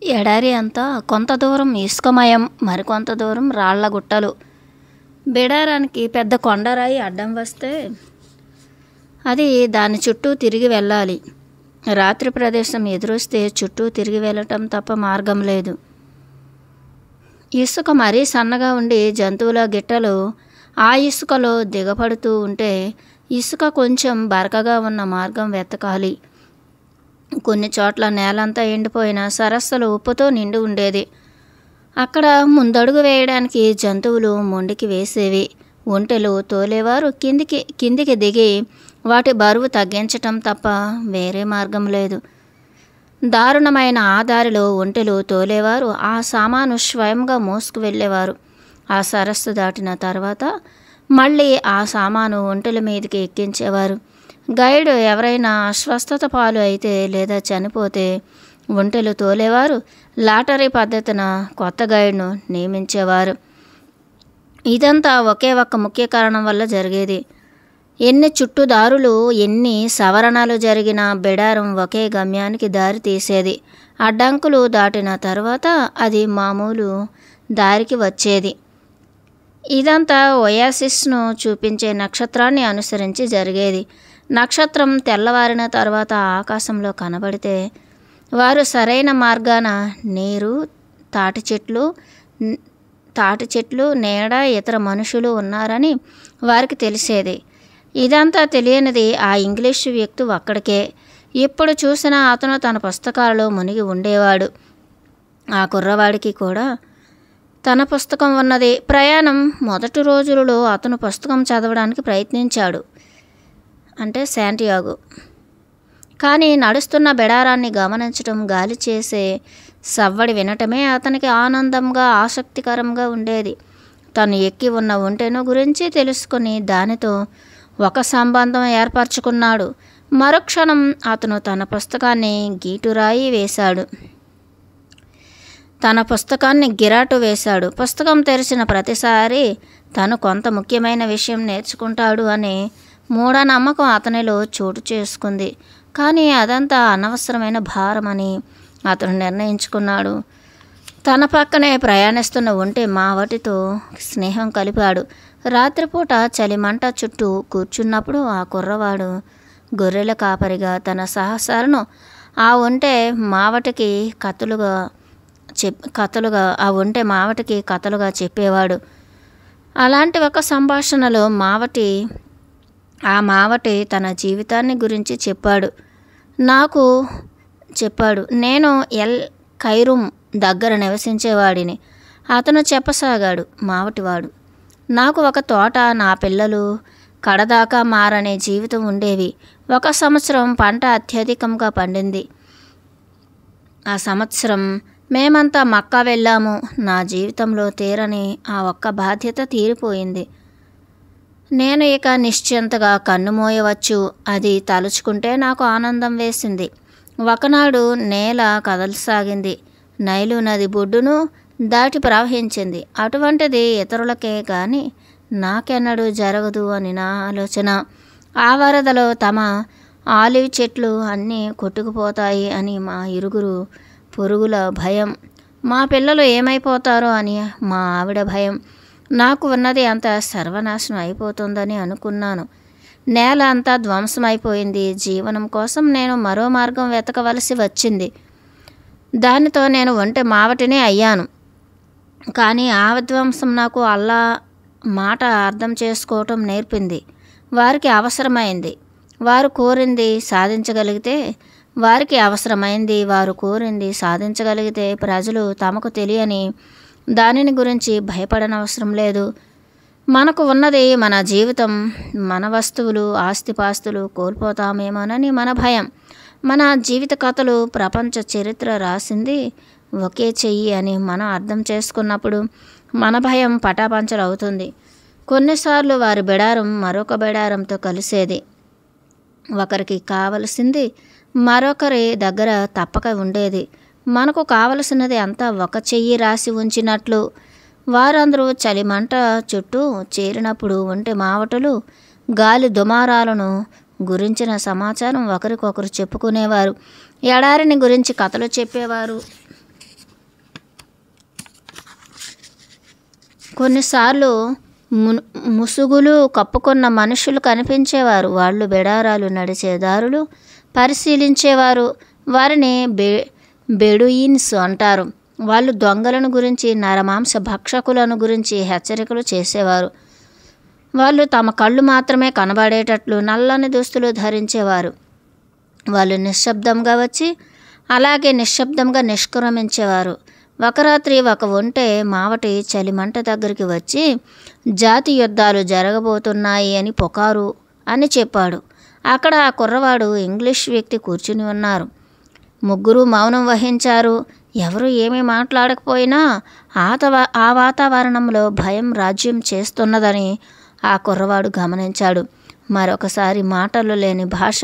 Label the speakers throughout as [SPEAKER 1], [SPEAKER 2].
[SPEAKER 1] ఎడారి అంతా కొంత దూరం ఇసుకమయం, మరికొంత దూరం రాళ్ల గుట్టలు. బిడారానికి పెద్ద కొండరాయి అడ్డం వస్తే అది దాని చుట్టూ తిరిగి వెళ్ళాలి. రాత్రి ప్రదేశం ఎదురొస్తే చుట్టూ తిరిగి వెళ్ళటం తప్ప మార్గం లేదు. ఇసుక మరీ సన్నగా ఉండి జంతువుల గిట్టలు ఆ ఇసుకలో దిగపడుతూ ఉంటే ఇసుక కొంచెం బరకగా ఉన్న మార్గం వెతకాలి. కొన్ని చోట్ల నేలంతా ఎండిపోయిన సరస్సులు ఉప్పుతో నిండి ఉండేది. అక్కడ ముందడుగు వేయడానికి జంతువులు మొండికి వేసేవి. ఒంటెలు తోలేవారు కిందికి దిగి వాటి బరువు తగ్గించటం తప్ప వేరే మార్గం లేదు. దారుణమైన ఆ దారిలో ఒంటెలు తోలేవారు ఆ సామాను స్వయంగా మోసుకు వెళ్ళేవారు. ఆ సరస్సు దాటిన తర్వాత మళ్ళీ ఆ సామాను ఒంటెల మీదకి ఎక్కించేవారు. గైడ్ ఎవరైనా అస్వస్థత పాలు అయితే లేదా చనిపోతే ఒంటెలు తోలేవారు లాటరీ పద్ధతిన కొత్త గైడ్ను నియమించేవారు. ఇదంతా ఒకే ఒక్క ముఖ్య కారణం వల్ల జరిగేది. ఎన్ని చుట్టుదారులు, ఎన్ని సవరణలు జరిగినా బిడారం ఒకే గమ్యానికి దారి తీసేది. అడ్డంకులు దాటిన తర్వాత అది మామూలు దారికి వచ్చేది. ఇదంతా ఒయాసిస్ను చూపించే నక్షత్రాన్ని అనుసరించి జరిగేది. నక్షత్రం తెల్లవారిన తర్వాత ఆకాశంలో కనబడితే వారు సరైన మార్గాన నీరు, తాటి చెట్లు, నీడ, ఇతర మనుషులు ఉన్నారని వారికి తెలిసేది. ఇదంతా తెలియనిది ఆ ఇంగ్లీషు వ్యక్తి ఒక్కడికే. ఎప్పుడు చూసినా అతను తన పుస్తకాలలో మునిగి ఉండేవాడు. ఆ కుర్రవాడికి కూడా తన పుస్తకం ఉన్నది. ప్రయాణం మొదటి రోజులలో అతను పుస్తకం చదవడానికి ప్రయత్నించాడు, అంటే శాంటియాగో. కానీ నడుస్తున్న బిడారాన్ని గమనించటం, గాలి చేసే సవ్వడి వినటమే అతనికి ఆనందంగా, ఆసక్తికరంగా ఉండేది. తను ఎక్కి ఉన్న ఒంటెను గురించి తెలుసుకుని దానితో ఒక సంబంధం ఏర్పరచుకున్నాడు. మరుక్షణం అతను తన పుస్తకాన్ని గీటురాయి వేశాడు. తన పుస్తకాన్ని గిరాటు వేశాడు. పుస్తకం తెరిచిన ప్రతిసారి తను కొంత ముఖ్యమైన విషయం నేర్చుకుంటాడు అనే మూఢనమ్మకం అతనిలో చోటు చేసుకుంది. కానీ అదంతా అనవసరమైన భారమని అతను నిర్ణయించుకున్నాడు. తన పక్కనే ప్రయాణిస్తున్న ఒంటె మావటితో స్నేహం కలిపాడు. రాత్రిపూట చలిమంట చుట్టూ కూర్చున్నప్పుడు ఆ కుర్రవాడు గొర్రెల కాపరిగా తన సాహసాలను ఆ ఒంటె మావటికి కథలుగా చెప్పేవాడు. అలాంటి ఒక సంభాషణలో మావటి తన జీవితాన్ని గురించి చెప్పాడు. నేను ఎల్ ఖైరూమ్ దగ్గర నివసించేవాడిని. అతను చెప్పసాగాడు మావటివాడు. నాకు ఒక తోట, నా పిల్లలు కడదాకా మారనే జీవితం ఉండేవి. ఒక సంవత్సరం పంట అత్యధికంగా పండింది. ఆ సంవత్సరం మేమంతా మక్కా వెళ్ళాము. నా జీవితంలో తీరని ఆ ఒక్క బాధ్యత తీరిపోయింది. నేను ఇక నిశ్చింతగా కన్నుమూయవచ్చు. అది తలుచుకుంటే నాకు ఆనందం వేసింది. ఒకనాడు నేల కదలసాగింది. నైలు నది బొడ్డును దాటి ప్రవహించింది. అటువంటిది ఇతరులకే కానీ నాకెన్నడూ జరగదు అని నా ఆలోచన. ఆ వరదలో తమ ఆలివ్ చెట్లు అన్నీ కొట్టుకుపోతాయి అని మా ఇరుగురు పొరుగుల భయం. మా పిల్లలు ఏమైపోతారో అని మా ఆవిడ భయం. నాకు ఉన్నది అంత సర్వనాశనం అయిపోతుందని అనుకున్నాను. నేల అంతా ధ్వంసమైపోయింది. జీవనం కోసం నేను మరో మార్గం వెతకవలసి వచ్చింది. దానితో నేను ఒంటె మావటినే అయ్యాను. కానీ ఆ విధ్వంసం నాకు అల్లా మాట అర్థం చేసుకోవటం నేర్పింది. వారికి అవసరమైంది వారు కోరింది సాధించగలిగితే ప్రజలు తమకు తెలియని దానిని గురించి భయపడనవసరం లేదు. మనకు ఉన్నది మన జీవితం. మన వస్తువులు, ఆస్తిపాస్తులు కోల్పోతామేమోనని మన భయం. మన జీవిత కథలు, ప్రపంచ చరిత్ర రాసింది ఒకే చెయ్యి అని మనం అర్థం చేసుకున్నప్పుడు మన భయం పటాపంచలవుతుంది. కొన్నిసార్లు వారి బిడారం మరొక బిడారంతో కలిసేది. ఒకరికి కావలసింది మరొకరి దగ్గర తప్పక ఉండేది. మనకు కావలసినది అంతా ఒక చెయ్యి రాసి ఉంచినట్లు. వారందరూ చలిమంట చుట్టూ చేరినప్పుడు ఒంటె మావటలు గాలి దుమారాలను గురించిన సమాచారం ఒకరికొకరు చెప్పుకునేవారు. ఎడారిని గురించి కథలు చెప్పేవారు. కొన్నిసార్లు ముసుగులు కప్పుకున్న మనుషులు కనిపించేవారు. వాళ్ళు బిడారాలు నడిచే దారులు పరిశీలించేవారు. వారిని బెడుయిన్స్ అంటారు. వాళ్ళు దొంగలను గురించి, నరమాంస భక్షకులను గురించి హెచ్చరికలు చేసేవారు. వాళ్ళు తమ కళ్ళు మాత్రమే కనబడేటట్లు నల్లని దుస్తులు ధరించేవారు. వాళ్ళు నిశ్శబ్దంగా వచ్చి అలాగే నిశ్శబ్దంగా నిష్క్రమించేవారు. ఒక రాత్రి ఒక ఒంటె మావటి చలిమంట దగ్గరికి వచ్చి జాతి యుద్ధాలు జరగబోతున్నాయి అని పుకారు అని చెప్పాడు. అక్కడ ఆ కుర్రవాడు ఇంగ్లీష్ వ్యక్తి కూర్చుని ఉన్నారు. ముగ్గురు మౌనం వహించారు. ఎవరు ఏమీ మాట్లాడకపోయినా ఆ వాతావరణంలో భయం రాజ్యం చేస్తున్నదని ఆ కుర్రవాడు గమనించాడు. మరొకసారి మాటలు లేని భాష,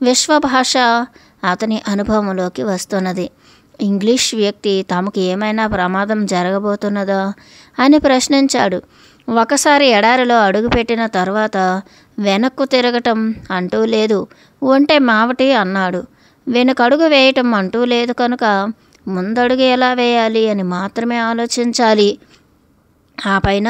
[SPEAKER 1] విశ్వభాష అతని అనుభవంలోకి వస్తున్నది. ఇంగ్లీష్ వ్యక్తి తమకు ఏమైనా ప్రమాదం జరగబోతున్నదా అని ప్రశ్నించాడు. ఒకసారి ఎడారిలో అడుగుపెట్టిన తర్వాత వెనక్కు తిరగటం అంటూ లేదు. ఒంటె మావటి అన్నాడు. వెనుకడుగు వేయటం అంటూ లేదు కనుక ముందడుగు ఎలా వేయాలి అని మాత్రమే ఆలోచించాలి. ఆ పైన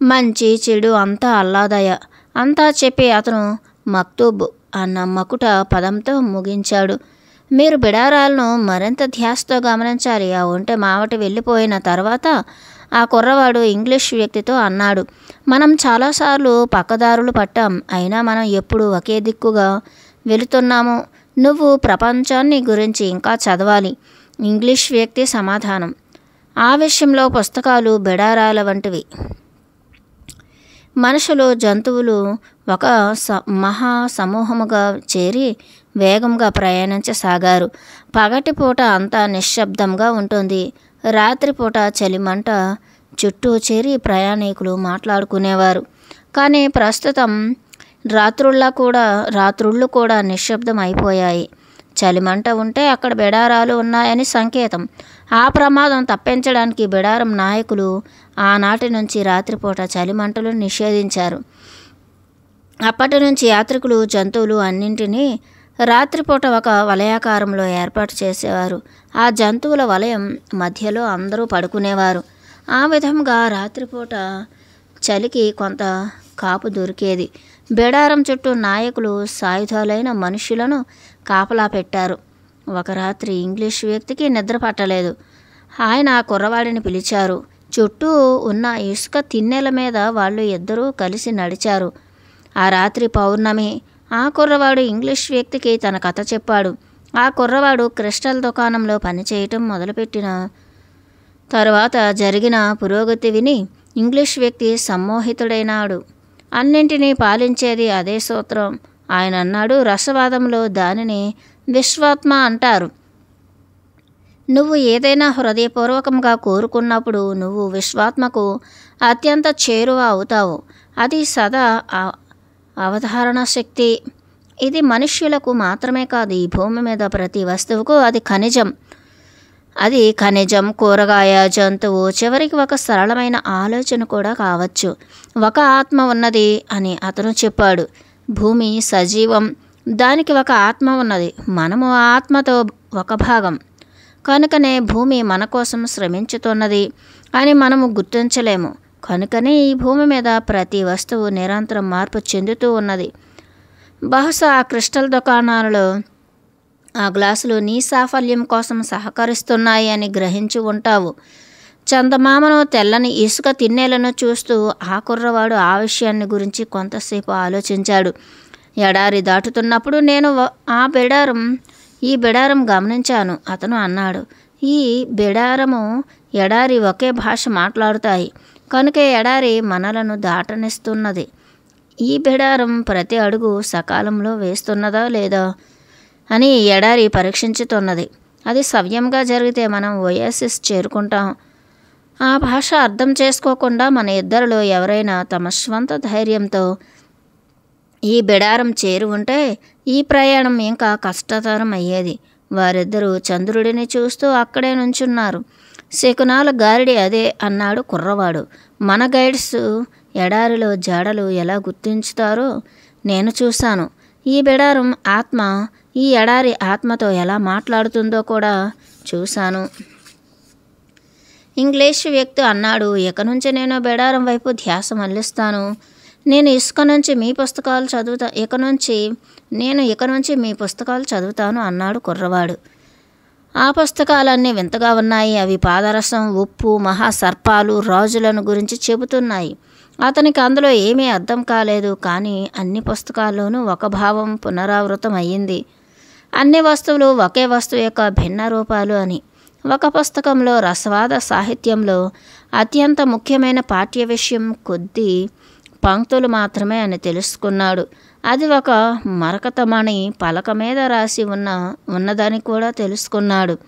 [SPEAKER 1] మంచి చెడు అంతా అల్లాదయ అంతా చెప్పి అతను మక్తూబ్ అన్న మకుట పదంతో ముగించాడు. మీరు బిడారాలను మరింత ధ్యాసతో గమనించాలి. ఆ ఒంటె మావటి వెళ్ళిపోయిన తర్వాత ఆ కుర్రవాడు ఇంగ్లీష్ వ్యక్తితో అన్నాడు, మనం చాలాసార్లు పక్కదారులు పట్టాం, అయినా మనం ఎప్పుడు ఒకే దిక్కుగా వెళుతున్నాము. నువ్వు ప్రపంచాన్ని గురించి ఇంకా చదవాలి. ఇంగ్లీష్ వ్యక్తి సమాధానం, ఆ విషయంలో పుస్తకాలు బిడారాల వంటివి. మనుషులు, జంతువులు ఒక మహా సమూహముగా చేరి వేగంగా ప్రయాణించసాగారు. పగటిపూట అంతా నిశ్శబ్దంగా ఉంటుంది. రాత్రిపూట చలిమంట చుట్టూ చేరి ప్రయాణికులు మాట్లాడుకునేవారు. కానీ ప్రస్తుతం రాత్రుళ్ళు కూడా నిశ్శబ్దం అయిపోయాయి. చలిమంట ఉంటే అక్కడ బిడారాలు ఉన్నాయని సంకేతం. ఆ ప్రమాదం తప్పించడానికి బిడారం నాయకులు ఆనాటి నుంచి రాత్రిపూట చలిమంటలు నిషేధించారు. అప్పటి నుంచి యాత్రికులు, జంతువులు అన్నింటినీ రాత్రిపూట ఒక వలయాకారంలో ఏర్పాటు చేసేవారు. ఆ జంతువుల వలయం మధ్యలో అందరూ పడుకునేవారు. ఆ విధంగా రాత్రిపూట చలికి కొంత కాపు దొరికేది. బిడారం చుట్టూ నాయకులు సాయుధాలైన మనుషులను కాపలా పెట్టారు. ఒక రాత్రి ఇంగ్లీష్ వ్యక్తికి నిద్ర పట్టలేదు. ఆయన ఆ కుర్రవాడిని పిలిచారు. చుట్టూ ఉన్న ఇసుక తిన్నెల మీద వాళ్ళు ఇద్దరూ కలిసి నడిచారు. ఆ రాత్రి పౌర్ణమి. ఆ కుర్రవాడు ఇంగ్లీష్ వ్యక్తికి తన కథ చెప్పాడు. ఆ కుర్రవాడు క్రిస్టల్ దుకాణంలో పనిచేయటం మొదలుపెట్టిన తరువాత జరిగిన పురోగతి విని ఇంగ్లీష్ వ్యక్తి సమ్మోహితుడైనాడు. అన్నింటినీ పాలించేది అదే సూత్రం. ఆయన అన్నాడు, రసవాదంలో దానిని విశ్వాత్మ అంటారు. నువ్వు ఏదైనా హృదయపూర్వకంగా కోరుకున్నప్పుడు నువ్వు విశ్వాత్మకు అత్యంత చేరువ అవుతావు. అది సదా అవధారణ శక్తి. ఇది మనుష్యులకు మాత్రమే కాదు, ఈ భూమి మీద ప్రతి వస్తువుకు అది ఖనిజం, కూరగాయ, జంతువు, చివరికి ఒక సరళమైన ఆలోచన కూడా కావచ్చు. ఒక ఆత్మ ఉన్నది అని అతను చెప్పాడు. భూమి సజీవం, దానికి ఒక ఆత్మ ఉన్నది. మనము ఆ ఆత్మతో ఒక భాగం. కనుకనే భూమి మన కోసం శ్రమించుతున్నది అని మనము గుర్తించలేము. కనుకనే ఈ భూమి మీద ప్రతి వస్తువు నిరంతరం మార్పు చెందుతూ ఉన్నది. బహుశా ఆ క్రిస్టల్ దుకాణాలలో ఆ గ్లాసులు నీ సాఫల్యం కోసం సహకరిస్తున్నాయి అని గ్రహించి ఉంటావు. చందమామను, తెల్లని ఇసుక తిన్నెలను చూస్తూ ఆ కుర్రవాడు ఆ విషయాన్ని గురించి కొంతసేపు ఆలోచించాడు. ఎడారి దాటుతున్నప్పుడు నేను ఈ బిడారం గమనించాను, అతను అన్నాడు. ఈ బిడారము, ఎడారి ఒకే భాష మాట్లాడుతాయి. కనుకే ఎడారి మనలను దాటనిస్తున్నది. ఈ బిడారం ప్రతి అడుగు సకాలంలో వేస్తున్నదా లేదా అని ఎడారి పరీక్షించుతున్నది. అది సవ్యంగా జరిగితే మనం ఓయాసిస్ చేరుకుంటాం. ఆ భాష అర్థం చేసుకోకుండా మన ఇద్దరిలో ఎవరైనా తమ స్వంత ధైర్యంతో ఈ బిడారం చేరి ఉంటే ఈ ప్రయాణం ఇంకా కష్టతరం అయ్యేది. వారిద్దరూ చంద్రుడిని చూస్తూ అక్కడే నుంచున్నారు. శకునాల గారిడి అదే అన్నాడు కుర్రవాడు. మన గైడ్స్ ఎడారిలో జాడలు ఎలా గుర్తించుతారో నేను చూశాను. ఈ బిడారం ఆత్మ ఈ ఎడారి ఆత్మతో ఎలా మాట్లాడుతుందో కూడా చూశాను. ఇంగ్లీష్ వ్యక్తి అన్నాడు, ఇక నుంచి నేను బెడారం వైపు ధ్యాస మళ్లిస్తాను. నేను ఇక నుంచి మీ పుస్తకాలు చదువుతాను అన్నాడు కుర్రవాడు. ఆ పుస్తకాలన్నీ వింతగా ఉన్నాయి. అవి పాదరసం, ఉప్పు, మహాసర్పాలు, రాజులను గురించి చెబుతున్నాయి. అతనికి అందులో ఏమీ అర్థం కాలేదు. కానీ అన్ని పుస్తకాల్లోనూ ఒక భావం పునరావృతం అయ్యింది. అన్ని వస్తువులు ఒకే వస్తువు యొక్క భిన్న రూపాలు అని. ఒక పుస్తకంలో రసవాద సాహిత్యంలో అత్యంత ముఖ్యమైన పాఠ్య విషయం కొద్ది పంక్తులు మాత్రమే అని తెలుసుకున్నాడు. అది ఒక మరకతమణి పలక మీద రాసి ఉన్నదని కూడా తెలుసుకున్నాడు.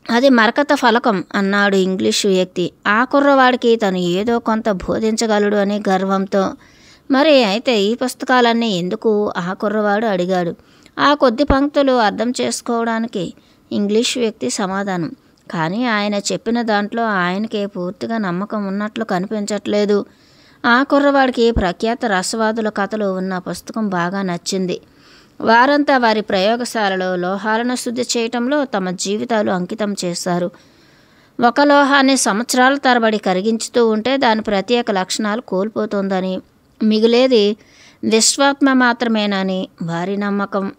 [SPEAKER 1] అది మరకత ఫలకం అన్నాడు ఇంగ్లీషు వ్యక్తి. ఆ కుర్రవాడికి తను ఏదో కొంత బోధించగలడు అనే గర్వంతో. మరి అయితే ఈ పుస్తకాలన్నీ ఎందుకు? ఆ కుర్రవాడు అడిగాడు. ఆ కొద్ది పంక్తులు అర్థం చేసుకోవడానికి ఇంగ్లీషు వ్యక్తి సమాధానం. కానీ ఆయన చెప్పిన దాంట్లో ఆయనకే పూర్తిగా నమ్మకం ఉన్నట్లు కనిపించట్లేదు. ఆ కుర్రవాడికి ప్రఖ్యాత రసవాదుల కథలు ఉన్న పుస్తకం బాగా నచ్చింది. వారంతా వారి ప్రయోగశాలలో లోహాలను శుద్ధి చేయటంలో తమ జీవితాలు అంకితం చేశారు. ఒక లోహాన్ని సంవత్సరాల తరబడి కరిగించుతూ ఉంటే దాని ప్రత్యేక లక్షణాలు కోల్పోతుందని, మిగిలేది విశ్వాత్మ మాత్రమేనని వారి నమ్మకం.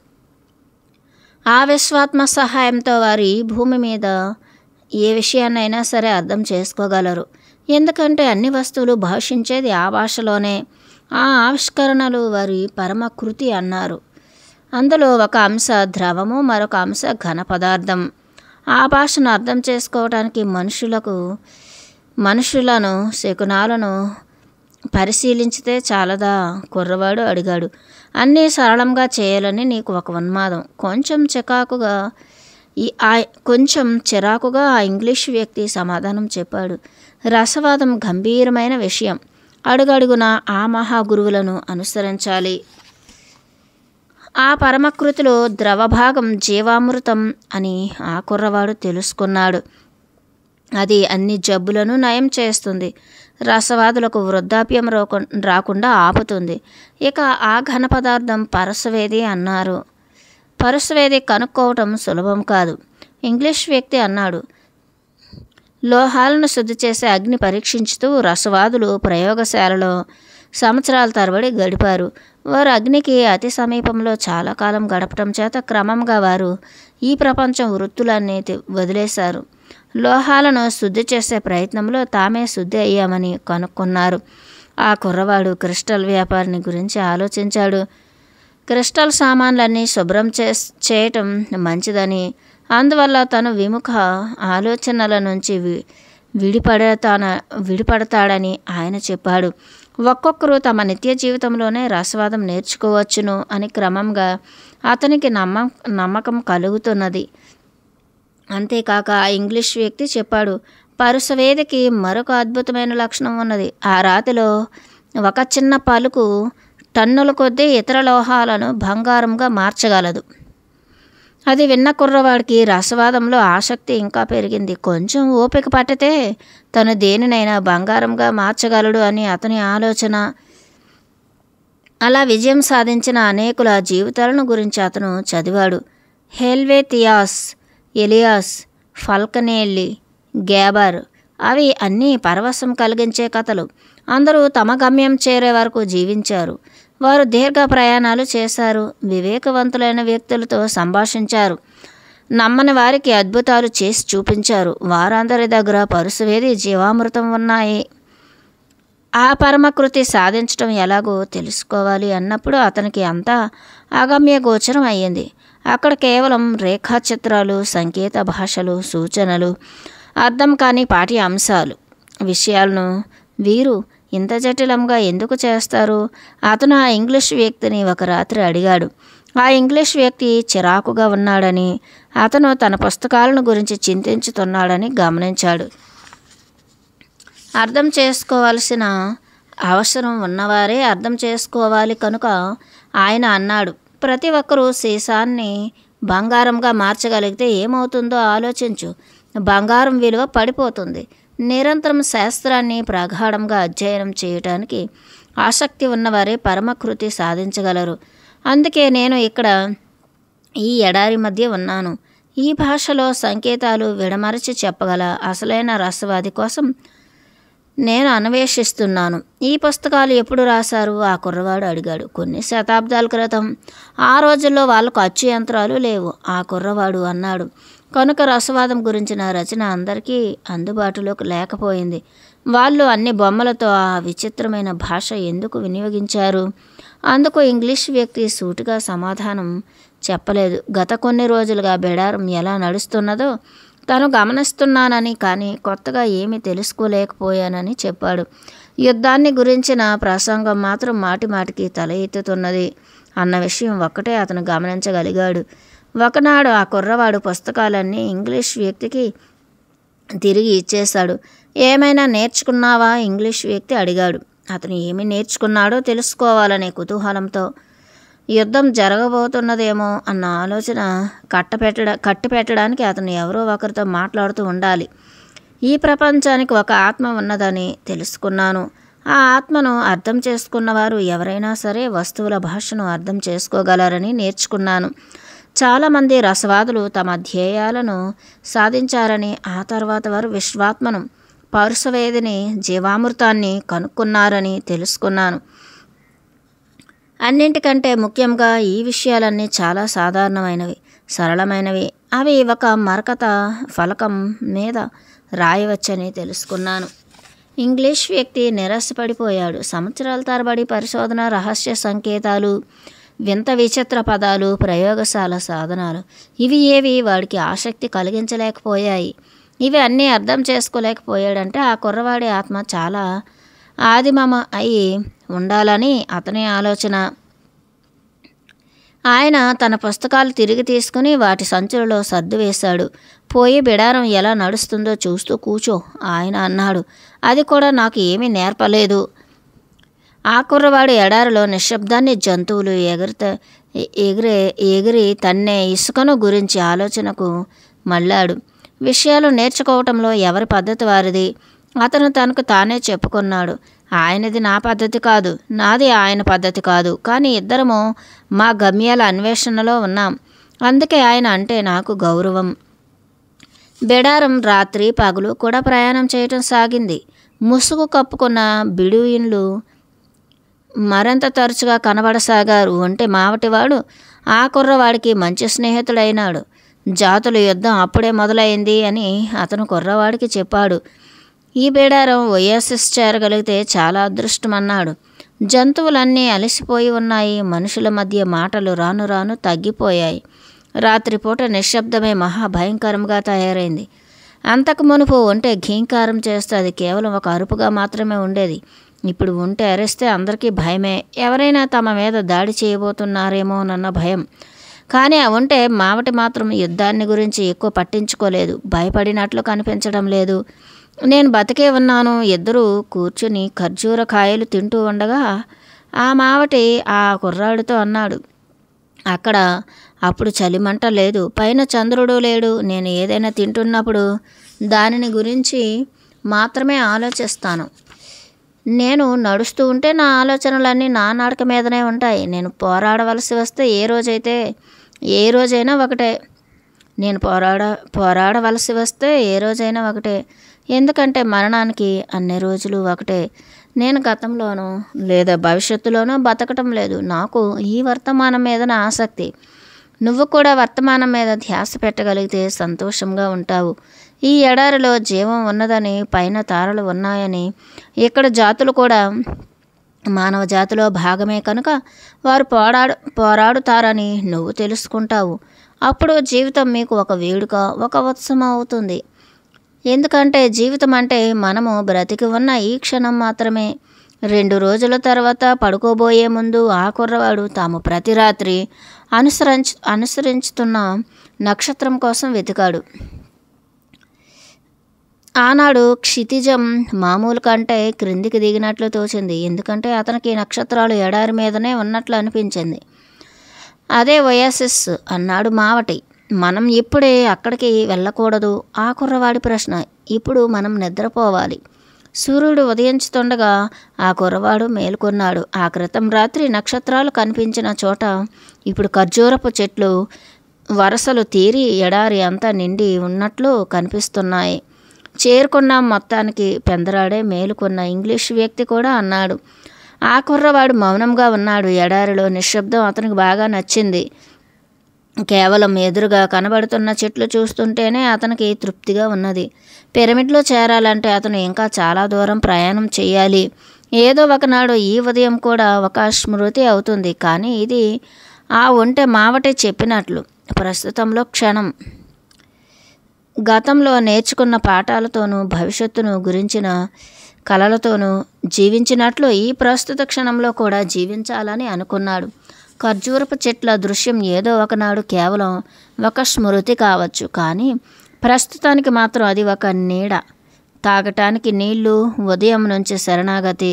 [SPEAKER 1] ఆ విశ్వాత్మ సహాయంతో వారు ఈ భూమి మీద ఏ విషయాన్నైనా సరే అర్థం చేసుకోగలరు. ఎందుకంటే అన్ని వస్తువులు భాషించేది ఆ భాషలోనే. ఆ ఆవిష్కరణలు వారి పరమకృతి అన్నారు. అందులో ఒక అంశ ద్రవము, మరొక అంశ ఘన పదార్థం. ఆ భాషను అర్థం చేసుకోవడానికి మనుషులను శకునాలను పరిశీలించితే చాలదా? కుర్రవాడు అడిగాడు. అన్నీ సరళంగా చేయాలని నీకు ఒక ఉన్మాదం. కొంచెం చిరాకుగా ఆ ఇంగ్లీష్ వ్యక్తి సమాధానం చెప్పాడు. రసవాదం గంభీరమైన విషయం. అడుగడుగున ఆ మహాగురువులను అనుసరించాలి. ఆ పరమకృతిలో ద్రవభాగం జీవామృతం అని ఆ కుర్రవాడు తెలుసుకున్నాడు. అది అన్ని జబ్బులను నయం చేస్తుంది. రసవాదులకు వృద్ధాప్యం రాకుండా ఆపుతుంది. ఇక ఆ ఘన పదార్థం పరసవేది అన్నారు. పరసవేది కనుక్కోవటం సులభం కాదు. ఇంగ్లీష్ వ్యక్తి అన్నాడు. లోహాలను శుద్ధి చేసే అగ్ని పరీక్షించుతూ రసవాదులు ప్రయోగశాలలో సంవత్సరాల తరబడి గడిపారు. వారు అగ్నికి అతి సమీపంలో చాలా కాలం గడపటం చేత క్రమంగా వారు ఈ ప్రపంచం వృత్తులన్నీ వదిలేశారు. లోహాలను శుద్ధి చేసే ప్రయత్నంలో తామే శుద్ధి అయ్యామని కనుక్కున్నారు. ఆ కుర్రవాడు క్రిస్టల్ వ్యాపారిని గురించి ఆలోచించాడు. క్రిస్టల్ సామాన్లన్నీ శుభ్రం చేయటం మంచిదని, అందువల్ల తను విముఖ ఆలోచనల నుంచి విడిపడతాడని ఆయన చెప్పాడు. ఒక్కొక్కరు తమ నిత్య జీవితంలోనే రసవాదం నేర్చుకోవచ్చును అని క్రమంగా అతనికి నమ్మకం కలుగుతున్నది. అంతేకాక ఆ ఇంగ్లీష్ వ్యక్తి చెప్పాడు, పరుసవేదికి మరొక అద్భుతమైన లక్షణం ఉన్నది. ఆ రాతిలో ఒక చిన్న పలుకు టన్నుల కొద్దీ ఇతర లోహాలను బంగారంగా మార్చగలదు. అది విన్న కుర్రవాడికి రసవాదంలో ఆసక్తి ఇంకా పెరిగింది. కొంచెం ఓపిక పట్టితే తను దేనినైనా బంగారంగా మార్చగలడు అని అతని ఆలోచన. అలా విజయం సాధించిన అనేకుల జీవితాలను గురించి అతను చదివాడు. హెల్వేతియాస్, ఎలియాస్, ఫల్కనేల్లి, గ్యాబర్, అవి అన్నీ పరవశం కలిగించే కథలు. అందరూ తమ గమ్యం చేరే వరకు జీవించారు. వారు దీర్ఘ ప్రయాణాలు చేశారు. వివేకవంతులైన వ్యక్తులతో సంభాషించారు. నమ్మని వారికి అద్భుతాలు చేసి చూపించారు. వారందరి దగ్గర పరుసవేది జీవామృతం ఉన్నాయి. ఆ పరమకృతి సాధించడం ఎలాగో తెలుసుకోవాలి అన్నప్పుడు అతనికి అంతా అగమ్య గోచరం అయ్యింది. అక్కడ కేవలం రేఖాచిత్రాలు, సంకేత భాషలు, సూచనలు, అర్థం కాని పాఠ్య అంశాలు, విషయాలను వీరు ఇంత జటిలంగా ఎందుకు చేస్తారు? అతను ఆ ఇంగ్లీష్ వ్యక్తిని ఒక రాత్రి అడిగాడు. ఆ ఇంగ్లీష్ వ్యక్తి చిరాకుగా ఉన్నాడని, అతను తన పుస్తకాలను గురించి చింతించుతున్నాడని గమనించాడు. అర్థం చేసుకోవాల్సిన అవసరం ఉన్నవారే అర్థం చేసుకోవాలి కనుక ఆయన అన్నాడు, ప్రతి ఒక్కరూ సీసాన్ని బంగారంగా మార్చగలిగితే ఏమవుతుందో ఆలోచించు. బంగారం విలువ పడిపోతుంది. నిరంతరం శాస్త్రాన్ని ప్రగాఢంగా అధ్యయనం చేయటానికి ఆసక్తి ఉన్నవారే పరమకృతి సాధించగలరు. అందుకే నేను ఇక్కడ ఈ ఎడారి మధ్య ఉన్నాను. ఈ భాషలో సంకేతాలు విడమరచి చెప్పగల అసలైన రసవాది కోసం నేను అన్వేషిస్తున్నాను. ఈ పుస్తకాలు ఎప్పుడు రాశారు? ఆ కుర్రవాడు అడిగాడు. కొన్ని శతాబ్దాల క్రితం. ఆ రోజుల్లో వాళ్ళకు అచ్చు యంత్రాలు లేవు, ఆ కుర్రవాడు అన్నాడు. కనుక రసవాదం గురించిన రచన అందరికీ అందుబాటులోకి లేకపోయింది. వాళ్ళు అన్ని బొమ్మలతో ఆ విచిత్రమైన భాష ఎందుకు వినియోగించారు? అందుకు ఇంగ్లీష్ వ్యక్తి సూటిగా సమాధానం చెప్పలేదు. గత కొన్ని రోజులుగా బెడారం ఎలా నడుస్తున్నదో తను గమనిస్తున్నానని, కానీ కొత్తగా ఏమీ తెలుసుకోలేకపోయానని చెప్పాడు. యుద్ధాన్ని గురించిన ప్రసంగం మాత్రం మాటిమాటికి తల ఎత్తుతున్నది అన్న విషయం ఒక్కటే అతను గమనించగలిగాడు. ఒకనాడు ఆ కుర్రవాడు పుస్తకాలన్నీ ఇంగ్లీష్ వ్యక్తికి తిరిగి ఇచ్చేశాడు. ఏమైనా నేర్చుకున్నావా? ఇంగ్లీష్ వ్యక్తి అడిగాడు. అతను ఏమి నేర్చుకున్నాడో తెలుసుకోవాలనే కుతూహలంతో యుద్ధం జరగబోతున్నదేమో అన్న ఆలోచన కట్టిపెట్టడానికి అతను ఎవరో ఒకరితో మాట్లాడుతూ ఉండాలి. ఈ ప్రపంచానికి ఒక ఆత్మ ఉన్నదని తెలుసుకున్నాను. ఆ ఆత్మను అర్థం చేసుకున్నవారు ఎవరైనా సరే వస్తువుల భాషను అర్థం చేసుకోగలరని నేర్చుకున్నాను. చాలామంది రసవాదులు తమ ధ్యేయాలను సాధించారని, ఆ తర్వాత వారు విశ్వాత్మను, పౌరుషవేదిని, జీవామృతాన్ని కనుక్కున్నారని తెలుసుకున్నాను. అన్నింటికంటే ముఖ్యంగా ఈ విషయాలన్నీ చాలా సాధారణమైనవి, సరళమైనవి. అవి ఒక మరకత ఫలకం మీద రాయవచ్చని తెలుసుకున్నాను. ఇంగ్లీష్ వ్యక్తి నిరాశపడిపోయాడు. సంవత్సరాల తరబడి పరిశోధన, రహస్య సంకేతాలు, వింత విచిత్ర పదాలు, ప్రయోగశాల సాధనాలు, ఇవి ఏవి వాడికి ఆసక్తి కలిగించలేకపోయాయి. ఇవి అన్నీ అర్థం చేసుకోలేకపోయాడంటే ఆ కుర్రవాడి ఆత్మ చాలా ఆదిమమ అయి ఉండాలని అతని ఆలోచన. ఆయన తన పుస్తకాలు తిరిగి తీసుకుని వాటి సంచులలో సర్దు వేశాడు. పోయి బిడారం ఎలా నడుస్తుందో చూస్తూ కూర్చో ఆయన అన్నాడు. అది కూడా నాకు ఏమీ నేర్పలేదు. ఆ కుర్రవాడు ఎడారిలో నిశ్శబ్దాన్ని, జంతువులు ఎగిరి తన్నే ఇసుకను గురించి ఆలోచనకు మళ్ళాడు. విషయాలు నేర్చుకోవటంలో ఎవరి పద్ధతి వారిది. అతను తనకు తానే చెప్పుకున్నాడు. ఆయనది నా పద్ధతి కాదు, నాది ఆయన పద్ధతి కాదు, కానీ ఇద్దరము మా గమ్యాల అన్వేషణలో ఉన్నాం. అందుకే ఆయన అంటే నాకు గౌరవం. బెడారం రాత్రి పగలు కూడా ప్రయాణం చేయటం సాగింది. ముసుగు కప్పుకున్న బిడుయిన్లు మరింత తరచుగా కనబడసాగారు. అంటే మావటివాడు ఆ కుర్రవాడికి మంచి స్నేహితుడైనాడు. జాతుల యుద్ధం అప్పుడే మొదలైంది అని అతను కుర్రవాడికి చెప్పాడు. ఈ బేడారం ఒయాసిస్ చేరగలిగితే చాలా అదృష్టమన్నాడు. జంతువులన్నీ అలసిపోయి ఉన్నాయి. మనుషుల మధ్య మాటలు రాను రాను తగ్గిపోయాయి. రాత్రిపూట నిశ్శబ్దమే మహాభయంకరంగా తయారైంది. అంతకు మునుపు ఉంటే ఘీంకారం చేస్తే అది కేవలం ఒక అరుపుగా మాత్రమే ఉండేది. ఇప్పుడు ఉంటే అరిస్తే అందరికీ భయమే. ఎవరైనా తమ మీద దాడి చేయబోతున్నారేమోనన్న భయం. కానీ ఆ ఉంటే మావటి మాత్రం యుద్ధాన్ని గురించి ఎక్కువ పట్టించుకోలేదు. భయపడినట్లు కనిపించడం లేదు. నేను బతికే ఉన్నాను. ఇద్దరూ కూర్చుని ఖర్జూర కాయలు తింటూ ఉండగా ఆ మావటి ఆ కుర్రాడితో అన్నాడు. అక్కడ అప్పుడు చలిమంట లేదు, పైన చంద్రుడు లేడు. నేను ఏదైనా తింటున్నప్పుడు దానిని గురించి మాత్రమే ఆలోచిస్తాను. నేను నడుస్తూ ఉంటే నా ఆలోచనలన్నీ నా నడక మీదనే ఉంటాయి. నేను పోరాడవలసి వస్తే ఏ రోజైనా ఒకటే. నేను పోరాడవలసి వస్తే ఏ రోజైనా ఒకటే. ఎందుకంటే మరణానికి అన్ని రోజులు ఒకటే. నేను గతంలోనూ లేదా భవిష్యత్తులోనూ బతకటం లేదు. నాకు ఈ వర్తమానం మీదన ఆసక్తి. నువ్వు కూడా వర్తమానం మీద ధ్యాస పెట్టగలిగితే సంతోషంగా ఉంటావు. ఈ ఎడారిలో జీవం ఉన్నదని, పైన తారలు ఉన్నాయని, ఇక్కడ జాతులు కూడా మానవ జాతిలో భాగమే కనుక వారు పోరాడుతారని నువ్వు తెలుసుకుంటావు. అప్పుడు జీవితం మీకు ఒక వేడుక, ఒక ఉత్సవం అవుతుంది. ఎందుకంటే జీవితం అంటే మనము బ్రతికి ఉన్న ఈ క్షణం మాత్రమే. 2 రోజుల తర్వాత పడుకోబోయే ముందు ఆ కుర్రవాడు తాము ప్రతి రాత్రి అనుసరించుతున్న నక్షత్రం కోసం వెతికాడు. ఆనాడు క్షితిజం మామూలు కంటే క్రిందికి దిగినట్లు తోచింది. ఎందుకంటే అతనికి నక్షత్రాలు ఎడారి మీదనే ఉన్నట్లు అనిపించింది. అదే ఒయాసిస్ అన్నాడు మావటి. మనం ఇప్పుడే అక్కడికి వెళ్ళకూడదు. ఆ కుర్రవాడి ప్రశ్న. ఇప్పుడు మనం నిద్రపోవాలి. సూర్యుడు ఉదయించుతుండగా ఆ కుర్రవాడు మేలుకొన్నాడు. ఆ క్రితం రాత్రి నక్షత్రాలు కనిపించిన చోట ఇప్పుడు ఖర్జూరపు చెట్లు వరసలు తీరి ఎడారి అంతా నిండి ఉన్నట్లు కనిపిస్తున్నాయి. చేరుకున్నాం మొత్తానికి, పెందరాడే మేలుకున్న ఇంగ్లీష్ వ్యక్తి కూడా అన్నాడు. ఆ కుర్రవాడు మౌనంగా ఉన్నాడు. ఎడారిలో నిశ్శబ్దం అతనికి బాగా నచ్చింది. కేవలం ఎదురుగా కనబడుతున్న చెట్లు చూస్తుంటేనే అతనికి తృప్తిగా ఉన్నది. పిరమిడ్లో చేరాలంటే అతను ఇంకా చాలా దూరం ప్రయాణం చేయాలి. ఏదో ఒకనాడు ఈ ఉదయం కూడా ఒక స్మృతి అవుతుంది. కానీ ఇది ఆ ఒంటె మావటే చెప్పినట్లు ప్రస్తుతంలో క్షణం. గతంలో నేర్చుకున్న పాఠాలతోనూ భవిష్యత్తును గురించిన కలలతోనూ జీవించినట్లు ఈ ప్రస్తుత క్షణంలో కూడా జీవించాలని అనుకున్నాడు. ఖర్జూరపు చెట్ల దృశ్యం ఏదో ఒకనాడు కేవలం ఒక స్మృతి కావచ్చు, కానీ ప్రస్తుతానికి మాత్రం అది ఒక నీడ. తాగటానికి నీళ్లు, ఉదయం నుంచి శరణాగతి,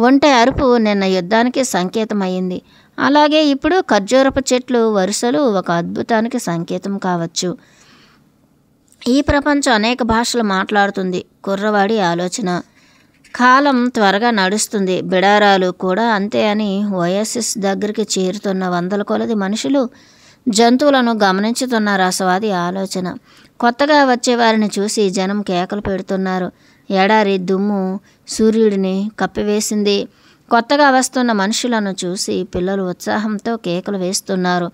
[SPEAKER 1] ఒంటె అరుపు నిన్న యుద్ధానికి సంకేతమైంది. అలాగే ఇప్పుడు ఖర్జూరపు చెట్లు వరుసలు ఒక అద్భుతానికి సంకేతం కావచ్చు. ఈ ప్రపంచం అనేక భాషలు మాట్లాడుతుంది. కుర్రవాడి ఆలోచన. కాలం త్వరగా నడుస్తుంది. బిడారాలు కూడా అంతే అని ఓయాసిస్ దగ్గరికి చేరుతున్న వందల కొలది మనుషులు, జంతువులను గమనించుతున్న రసవాది ఆలోచన. కొత్తగా వచ్చేవారిని చూసి జనం కేకలు పెడుతున్నారు. ఎడారి దుమ్ము సూర్యుడిని కప్పివేసింది. కొత్తగా వస్తున్న మనుషులను చూసి పిల్లలు ఉత్సాహంతో కేకలు వేస్తున్నారు.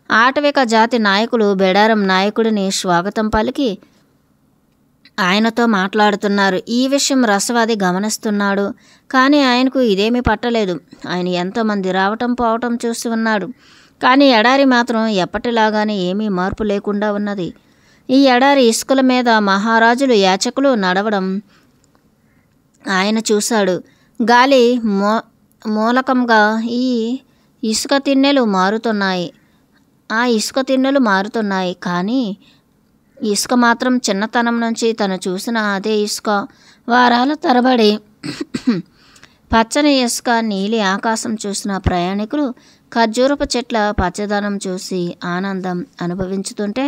[SPEAKER 1] ఆటవిక జాతి నాయకులు బిడారం నాయకుడిని స్వాగతం పలికి ఆయనతో మాట్లాడుతున్నారు. ఈ విషయం రసవాది గమనిస్తున్నాడు. కానీ ఆయనకు ఇదేమీ పట్టలేదు. ఆయన ఎంతోమంది రావటం పోవటం చూసి ఉన్నాడు. కానీ ఎడారి మాత్రం ఎప్పటిలాగానే ఏమీ మార్పు లేకుండా ఉన్నది. ఈ ఎడారి ఇసుకల మీద మహారాజులు యాచకులు నడవడం ఆయన చూశాడు. గాలి మూలకంగా ఈ ఇసుక తిన్నెలు మారుతున్నాయి. ఆ ఇసుక తిన్నెలు మారుతున్నాయి. కానీ ఇసుక మాత్రం చిన్నతనం నుంచి తను చూసిన అదే ఇసుక. వారాల తరబడి పచ్చని ఇసుక, నీలి ఆకాశం చూసిన ప్రయాణికులు ఖర్జూరపు చెట్ల పచ్చదనం చూసి ఆనందం అనుభవించుతుంటే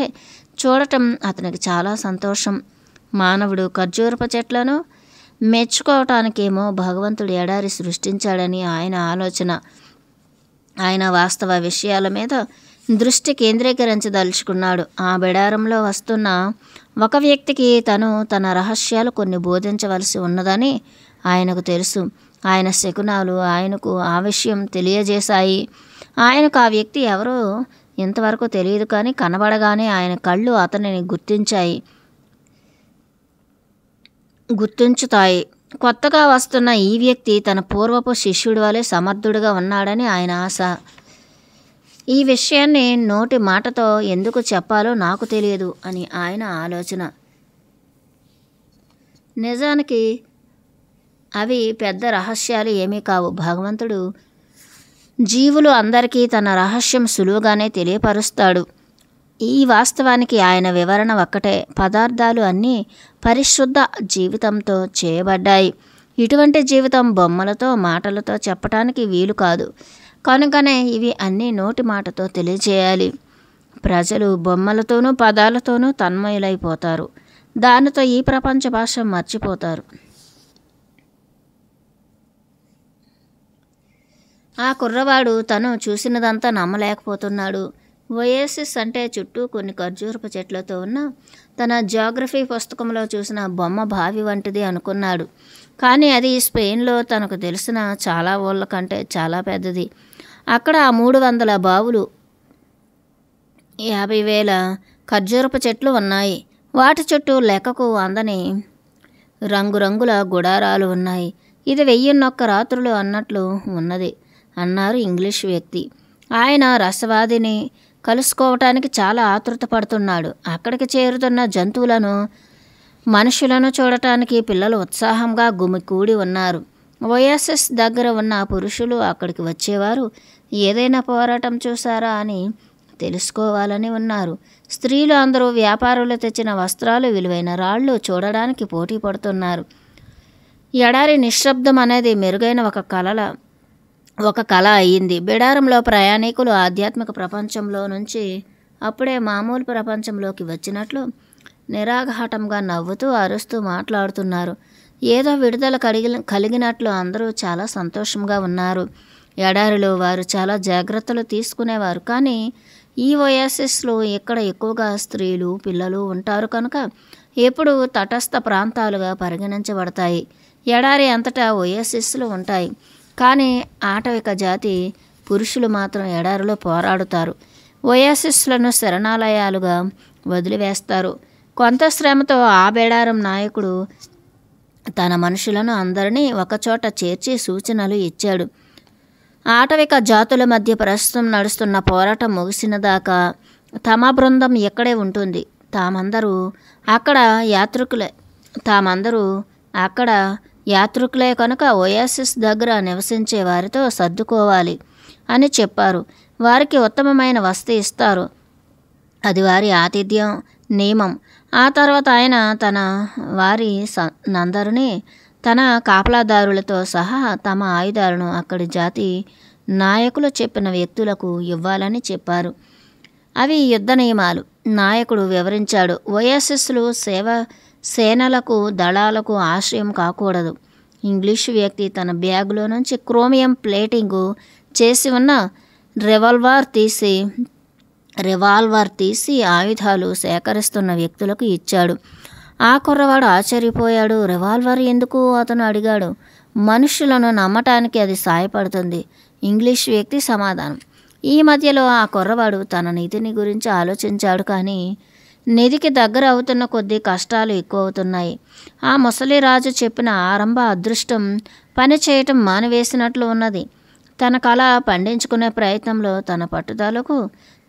[SPEAKER 1] చూడటం అతనికి చాలా సంతోషం. మానవుడు ఖర్జూరపు చెట్లను మెచ్చుకోవటానికేమో భగవంతుడు ఎడారి సృష్టించాడని ఆయన ఆలోచన. ఆయన వాస్తవ విషయాల మీద దృష్టి కేంద్రీకరించదలుచుకున్నాడు. ఆ బిడారంలో వస్తున్న ఒక వ్యక్తికి తన రహస్యాలు కొన్ని బోధించవలసి ఉన్నదని ఆయనకు తెలుసు. ఆయన శకునాలు ఆయనకు ఆ విషయం తెలియజేశాయి. ఆయనకు ఆ వ్యక్తి ఎవరో ఇంతవరకు తెలియదు, కానీ కనబడగానే ఆయన కళ్ళు అతనిని గుర్తించుతాయి. కొత్తగా వస్తున్న ఈ వ్యక్తి తన పూర్వపు శిష్యుడి వలె సమర్థుడిగా ఉన్నాడని ఆయన ఆశ. ఈ విషయాన్ని నోటి మాటతో ఎందుకు చెప్పాలో నాకు తెలియదు అని ఆయన ఆలోచన. నిజానికి అవి పెద్ద రహస్యాలు ఏమీ కావు. భగవంతుడు జీవులు అందరికీ తన రహస్యం సులువుగానే తెలియపరుస్తాడు. ఈ వాస్తవానికి ఆయన వివరణ ఒక్కటే. పదార్థాలు అన్నీ పరిశుద్ధ జీవితంతో చేయబడ్డాయి. ఇటువంటి జీవితం బొమ్మలతో మాటలతో చెప్పటానికి వీలు కాదు. కనుకనే ఇవి అన్నీ నోటి మాటతో తెలియజేయాలి. ప్రజలు బొమ్మలతోనూ పదాలతోనూ తన్మయులైపోతారు. దానితో ఈ ప్రపంచ భాష మర్చిపోతారు. ఆ కుర్రవాడు తను చూసినదంతా నమ్మలేకపోతున్నాడు. ఓయేసిస్ అంటే చుట్టూ కొన్ని ఖర్జూరపు చెట్లతో ఉన్న తన జియోగ్రఫీ పుస్తకంలో చూసిన బొమ్మ బావి వంటిది అనుకున్నాడు. కానీ అది స్పెయిన్లో తనకు తెలిసిన చాలా ఊళ్ళ కంటే చాలా పెద్దది. అక్కడ 300 బావులు, 50,000 ఖర్జూరపు చెట్లు ఉన్నాయి. వాటి చుట్టూ లెక్కకు అందని రంగురంగుల గుడారాలు ఉన్నాయి. ఇది 1001 రాత్రులు అన్నట్లు ఉన్నది అన్నారు ఇంగ్లీష్ వ్యక్తి. ఆయన రసవాదిని కలుసుకోవటానికి చాలా ఆతృత పడుతున్నాడు. అక్కడికి చేరుతున్న జంతువులను, మనుషులను చూడటానికి పిల్లలు ఉత్సాహంగా గుమికూడి ఉన్నారు. ఓయాసిస్ దగ్గర ఉన్న పురుషులు అక్కడికి వచ్చేవారు ఏదైనా పోరాటం చూసారా అని తెలుసుకోవాలని ఉన్నారు. స్త్రీలు అందరూ వ్యాపారులు తెచ్చిన వస్త్రాలు, విలువైన రాళ్ళు చూడడానికి పోటీ పడుతున్నారు. ఎడారి నిశ్శబ్దం అనేది మెరుగైన ఒక కళ అయ్యింది. బిడారంలో ప్రయాణికులు ఆధ్యాత్మిక ప్రపంచంలో నుంచి అప్పుడే మామూలు ప్రపంచంలోకి వచ్చినట్లు నిరాఘాటంగా నవ్వుతూ అరుస్తూ మాట్లాడుతున్నారు. ఏదో విడుదల కలిగినట్లు అందరూ చాలా సంతోషంగా ఉన్నారు. ఎడారిలో వారు చాలా జాగ్రత్తలు తీసుకునేవారు, కానీ ఈ ఒయాసిస్లో ఇక్కడ ఎక్కువగా స్త్రీలు, పిల్లలు ఉంటారు కనుక ఎప్పుడు తటస్థ ప్రాంతాలుగా పరిగణించబడతాయి. ఎడారి అంతటా ఒయాసిస్లు ఉంటాయి, కానీ ఆటవిక జాతి పురుషులు మాత్రం ఎడారిలో పోరాడుతారు. ఒయాసిస్లను శరణాలయాలుగా వదిలివేస్తారు. కొంత శ్రమతో ఆ బెడారం నాయకుడు తన మనుషులను అందరినీ ఒకచోట చేర్చి సూచనలు ఇచ్చాడు. ఆటవిక జాతుల మధ్య ప్రస్తుతం నడుస్తున్న పోరాటం ముగిసిన దాకా తమ బృందం ఇక్కడే ఉంటుంది. తామందరూ అక్కడ యాత్రికులే కనుక ఒయాసిస్ దగ్గర నివసించే వారితో సర్దుకోవాలి అని చెప్పారు. వారికి ఉత్తమమైన వసతి ఇస్తారు. అది వారి ఆతిథ్యం నియమం. ఆ తర్వాత ఆయన తన వారి నందరినీ తన కాపలాదారులతో సహా తమ ఆయుధాలను అక్కడి జాతి నాయకులు చెప్పిన వ్యక్తులకు ఇవ్వాలని చెప్పారు. అవి యుద్ధ నియమాలు. నాయకుడు వివరించాడు. ఒయాసిస్లు సేనలకు, దళాలకు ఆశ్రయం కాకూడదు. ఇంగ్లీషు వ్యక్తి తన బ్యాగులో నుంచి క్రోమియం ప్లేటింగు చేసి ఉన్న రివాల్వర్ తీసి ఆయుధాలు సేకరిస్తున్న వ్యక్తులకు ఇచ్చాడు. ఆ కుర్రవాడు ఆశ్చర్యపోయాడు. రివాల్వర్ ఎందుకు? అతను అడిగాడు. మనుషులను నమ్మటానికి అది సాయపడుతుంది, ఇంగ్లీష్ వ్యక్తి సమాధానం. ఈ మధ్యలో ఆ కుర్రవాడు తన నిధిని గురించి ఆలోచించాడు. కానీ నిధికి దగ్గర అవుతున్న కొద్దీ కష్టాలు ఎక్కువ అవుతున్నాయి. ఆ ముసలిరాజు చెప్పిన ఆరంభ అదృష్టం పని చేయటం మానివేసినట్లు ఉన్నది. తన కళ పండించుకునే ప్రయత్నంలో తన పట్టుదలకు,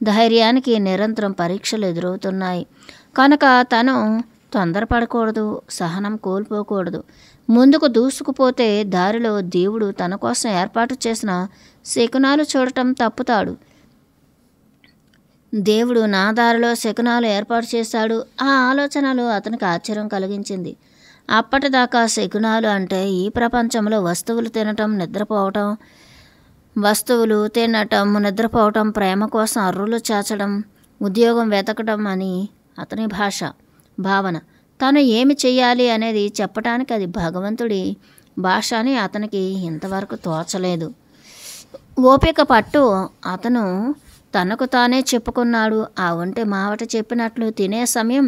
[SPEAKER 1] ధైర్యానికి నిరంతరం పరీక్షలు ఎదురవుతున్నాయి. కనుక తను తొందరపడకూడదు, సహనం కోల్పోకూడదు. ముందుకు దూసుకుపోతే దారిలో దేవుడు తన కోసం ఏర్పాటు చేసిన శకునాలు చూడటం తప్పుతాడు. దేవుడు నా దారిలో శకునాలు ఏర్పాటు చేశాడు. ఆ ఆలోచనలు అతనికి ఆశ్చర్యం కలిగించింది. అప్పటిదాకా శకునాలు అంటే ఈ ప్రపంచంలో వస్తువులు తినటం, నిద్రపోవటం, ప్రేమ కోసం అర్రులు చాచడం, ఉద్యోగం వెతకడం అని అతని భావన. తాను ఏమి చెయ్యాలి అనేది చెప్పటానికి అది భగవంతుడి భాష అని అతనికి ఇంతవరకు తోచలేదు. ఓపిక పట్టు అతను తనకు తానే చెప్పుకున్నాడు. ఆ ఒంటె మావట చెప్పినట్లు తినే సమయం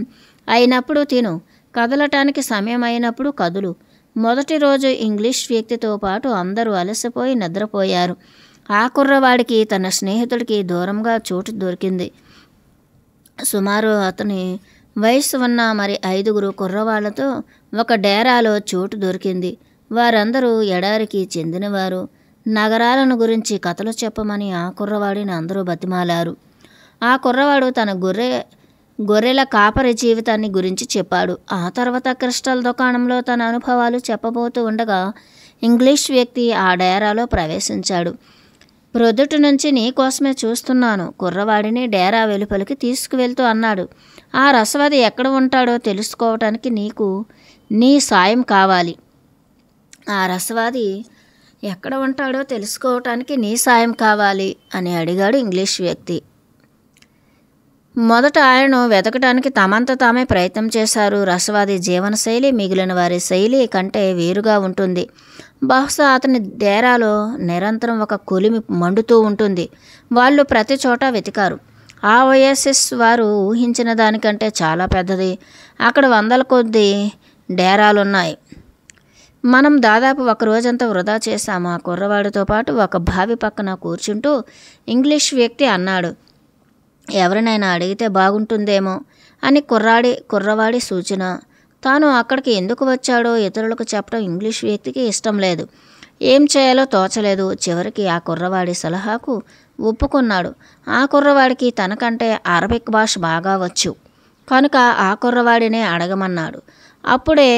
[SPEAKER 1] అయినప్పుడు తిను, కదలటానికి సమయం అయినప్పుడు కదులు. మొదటి రోజు ఇంగ్లీష్ వ్యక్తితో పాటు అందరూ అలసిపోయి నిద్రపోయారు. ఆ కుర్రవాడికి తన స్నేహితుడికి దూరంగా చోటు దొరికింది. సుమారు అతని వయసు ఉన్న మరి 5 కుర్రవాళ్లతో ఒక డేరాలో చోటు దొరికింది. వారందరూ ఎడారికి చెందినవారు. నగరాలను గురించి కథలు చెప్పమని ఆ కుర్రవాడిని అందరూ బతిమాలారు. ఆ కుర్రవాడు తన గొర్రెల కాపరి జీవితాన్ని గురించి చెప్పాడు. ఆ తర్వాత క్రిస్టల్ దుకాణంలో తన అనుభవాలు చెప్పబోతూ ఉండగా ఇంగ్లీష్ వ్యక్తి ఆ డేరాలో ప్రవేశించాడు. ప్రొద్దుటి నుంచి నీ కోసమే చూస్తున్నాను, కుర్రవాడిని డేరా వెలుపలికి తీసుకువెళ్తూ అన్నాడు. ఆ రసవాది ఎక్కడ ఉంటాడో తెలుసుకోవటానికి నీ సాయం కావాలి. అని అడిగాడు ఇంగ్లీష్ వ్యక్తి. మొదట ఆయనను వెతకటానికి తమంత తామే ప్రయత్నం చేశారు. రసవాది జీవనశైలి మిగిలిన వారి శైలి కంటే వేరుగా ఉంటుంది. బహుశా అతని డేరాలో నిరంతరం ఒక కొలిమి మండుతూ ఉంటుంది. వాళ్ళు ప్రతి చోట వెతికారు. ఆ ఒయాసిస్ వారు ఊహించిన దానికంటే చాలా పెద్దది. అక్కడ 100ల కొద్దీ డేరాలున్నాయి. మనం దాదాపు ఒక రోజంతా వృధా చేశాము. ఆ కుర్రవాడితో పాటు ఒక బావి పక్కన కూర్చుంటూ ఇంగ్లీష్ వ్యక్తి అన్నాడు. ఎవరినైనా అడిగితే బాగుంటుందేమో అని కుర్రవాడి సూచన. తాను అక్కడికి ఎందుకు వచ్చాడో ఇతరులకు చెప్పడం ఇంగ్లీష్ వ్యక్తికి ఇష్టం లేదు. ఏం చేయాలో తోచలేదు. చివరికి ఆ కుర్రవాడి సలహాకు ఒప్పుకున్నాడు. ఆ కుర్రవాడికి తనకంటే అరబిక్ భాష బాగా వచ్చు కనుక ఆ కుర్రవాడినే అడగమన్నాడు. అప్పుడే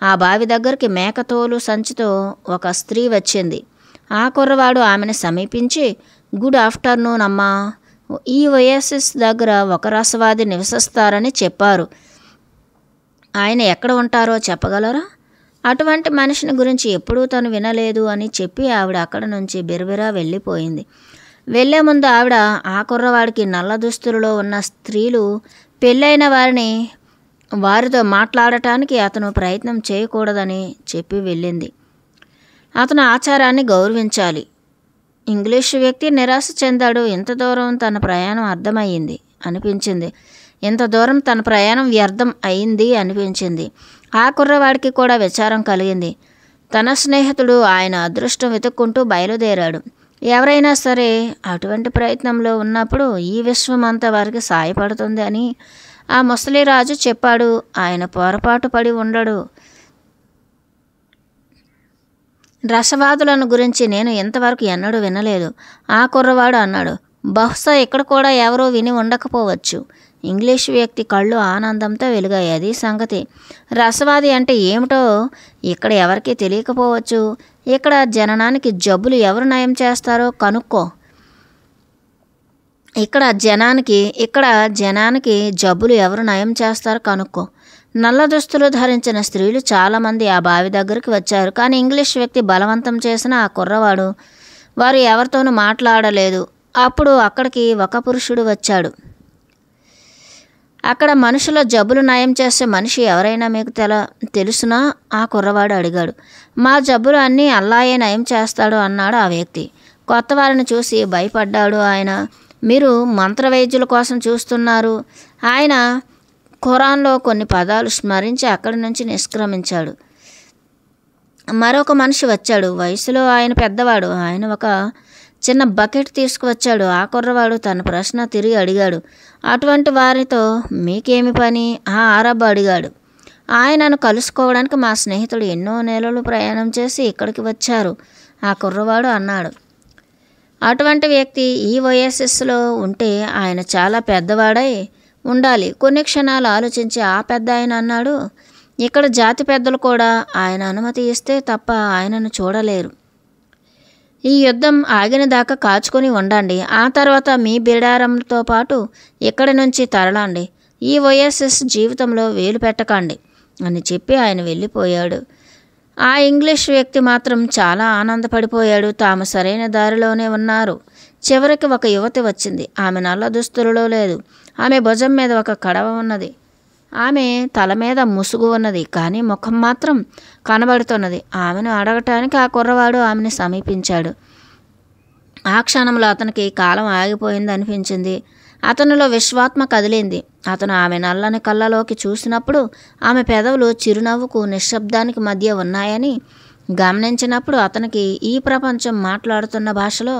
[SPEAKER 1] ఆ బావి దగ్గరికి మేకతోలు సంచితో ఒక స్త్రీ వచ్చింది. ఆ కుర్రవాడు ఆమెను సమీపించి, గుడ్ ఆఫ్టర్నూన్ అమ్మా, ఈ ఒయాసిస్ దగ్గర ఒక రసవాది నివసిస్తారని చెప్పారు. ఆయన ఎక్కడ ఉంటారో చెప్పగలరా? అటువంటి మనిషిని గురించి ఎప్పుడూ తను వినలేదు అని చెప్పి ఆవిడ అక్కడ నుంచి బిరబిరా వెళ్ళిపోయింది. వెళ్లే ముందు ఆవిడ ఆ కుర్రవాడికి నల్ల దుస్తులలో ఉన్న స్త్రీలు పెళ్ళైన వారితో మాట్లాడటానికి అతను ప్రయత్నం చేయకూడదని చెప్పి వెళ్ళింది. అతను ఆచారాన్ని గౌరవించాలి. ఇంగ్లీషు వ్యక్తి నిరాశ చెందాడు. ఇంత దూరం తన ప్రయాణం అర్థమయ్యింది అనిపించింది. ఇంత దూరం తన ప్రయాణం వ్యర్థం అయింది అనిపించింది. ఆ కుర్రవాడికి కూడా విచారం కలిగింది. తన స్నేహితుడు ఆయన అదృష్టం వెతుక్కుంటూ బయలుదేరాడు. ఎవరైనా సరే అటువంటి ప్రయత్నంలో ఉన్నప్పుడు ఈ విశ్వం అంతా వారికి సాయపడుతుంది అని ఆ ముసలిరాజు చెప్పాడు. ఆయన పొరపాటు పడి ఉండడు. రసవాదులను గురించి నేను ఇంతవరకు ఎన్నడూ వినలేదు, ఆ కుర్రవాడు అన్నాడు. బహుశా ఇక్కడ కూడా ఎవరూ విని ఉండకపోవచ్చు. ఇంగ్లీషు వ్యక్తి కళ్ళు ఆనందంతో వెలిగాయి. అది సంగతి. రసవాది అంటే ఏమిటో ఇక్కడ ఎవరికీ తెలియకపోవచ్చు. ఇక్కడ జనానికి ఎవరు నయం చేస్తారో కనుక్కో. ఇక్కడ జనానికి జబ్బులు ఎవరు నయం చేస్తారో కనుక్కో. నల్ల దుస్తులు ధరించిన స్త్రీలు చాలామంది ఆ బావి దగ్గరికి వచ్చారు. కానీ ఇంగ్లీష్ వ్యక్తి బలవంతం చేసిన ఆ కుర్రవాడు వారు ఎవరితోనూ మాట్లాడలేదు. అప్పుడు అక్కడికి ఒక పురుషుడు వచ్చాడు. అక్కడ మనుషుల జబ్బులు నయం చేసే మనిషి ఎవరైనా మీకు తెలుసునా? ఆ కుర్రవాడు అడిగాడు. మా జబ్బులు అన్నీ అల్లాయే నయం చేస్తాడు అన్నాడు ఆ వ్యక్తి. కొత్త వారిని చూసి భయపడ్డాడు ఆయన. మీరు మంత్రవైద్యుల కోసం చూస్తున్నారు. ఆయన ఖురాన్లో కొన్ని పదాలు స్మరించి అక్కడి నుంచి నిష్క్రమించాడు. మరొక మనిషి వచ్చాడు. వయసులో ఆయన పెద్దవాడు. ఆయన ఒక చిన్న బకెట్ తీసుకువచ్చాడు. ఆ కుర్రవాడు తన ప్రశ్న తిరిగి అడిగాడు. అటువంటి వారితో మీకేమి పని? ఆ అరబ్ అడిగాడు. ఆయనను కలుసుకోవడానికి మా స్నేహితుడు ఎన్నో నెలలు ప్రయాణం చేసి ఇక్కడికి వచ్చారు, ఆ కుర్రవాడు అన్నాడు. అటువంటి వ్యక్తి ఈ ఓఎస్ఎస్లో ఉంటే ఆయన చాలా పెద్దవాడై ఉండాలి. కొన్ని క్షణాలు ఆలోచించి ఆ పెద్ద ఆయన అన్నాడు. ఇక్కడ జాతి పెద్దలు కూడా ఆయన అనుమతి ఇస్తే తప్ప ఆయనను చూడలేరు. ఈ యుద్ధం ఆగిన దాకా కాచుకొని ఉండండి. ఆ తర్వాత మీ బిడారంతో పాటు ఇక్కడి నుంచి తరలండి. ఈ ఓఎస్ఎస్ జీవితంలో వేలు పెట్టకండి అని చెప్పి ఆయన వెళ్ళిపోయాడు. ఆ ఇంగ్లీష్ వ్యక్తి మాత్రం చాలా ఆనందపడిపోయాడు. తాము సరైన దారిలోనే ఉన్నారు. చివరికి ఒక యువతి వచ్చింది. ఆమె నల్ల దుస్తులలో లేదు. ఆమె భుజం మీద ఒక కడవ ఉన్నది. ఆమె తల మీద ముసుగు ఉన్నది, కానీ ముఖం మాత్రం కనబడుతున్నది. ఆమెను అడగటానికి ఆ కుర్రవాడు ఆమెను సమీపించాడు. ఆ క్షణంలో అతనికి కాలం ఆగిపోయింది అనిపించింది. అతనిలో విశ్వాత్మ కదిలింది. అతను ఆమె నల్లని కళ్ళలోకి చూసినప్పుడు ఆమె పెదవులు చిరునవ్వుకు నిశ్శబ్దానికి మధ్య ఉన్నాయని గమనించినప్పుడు అతనికి ఈ ప్రపంచం మాట్లాడుతున్న భాషలో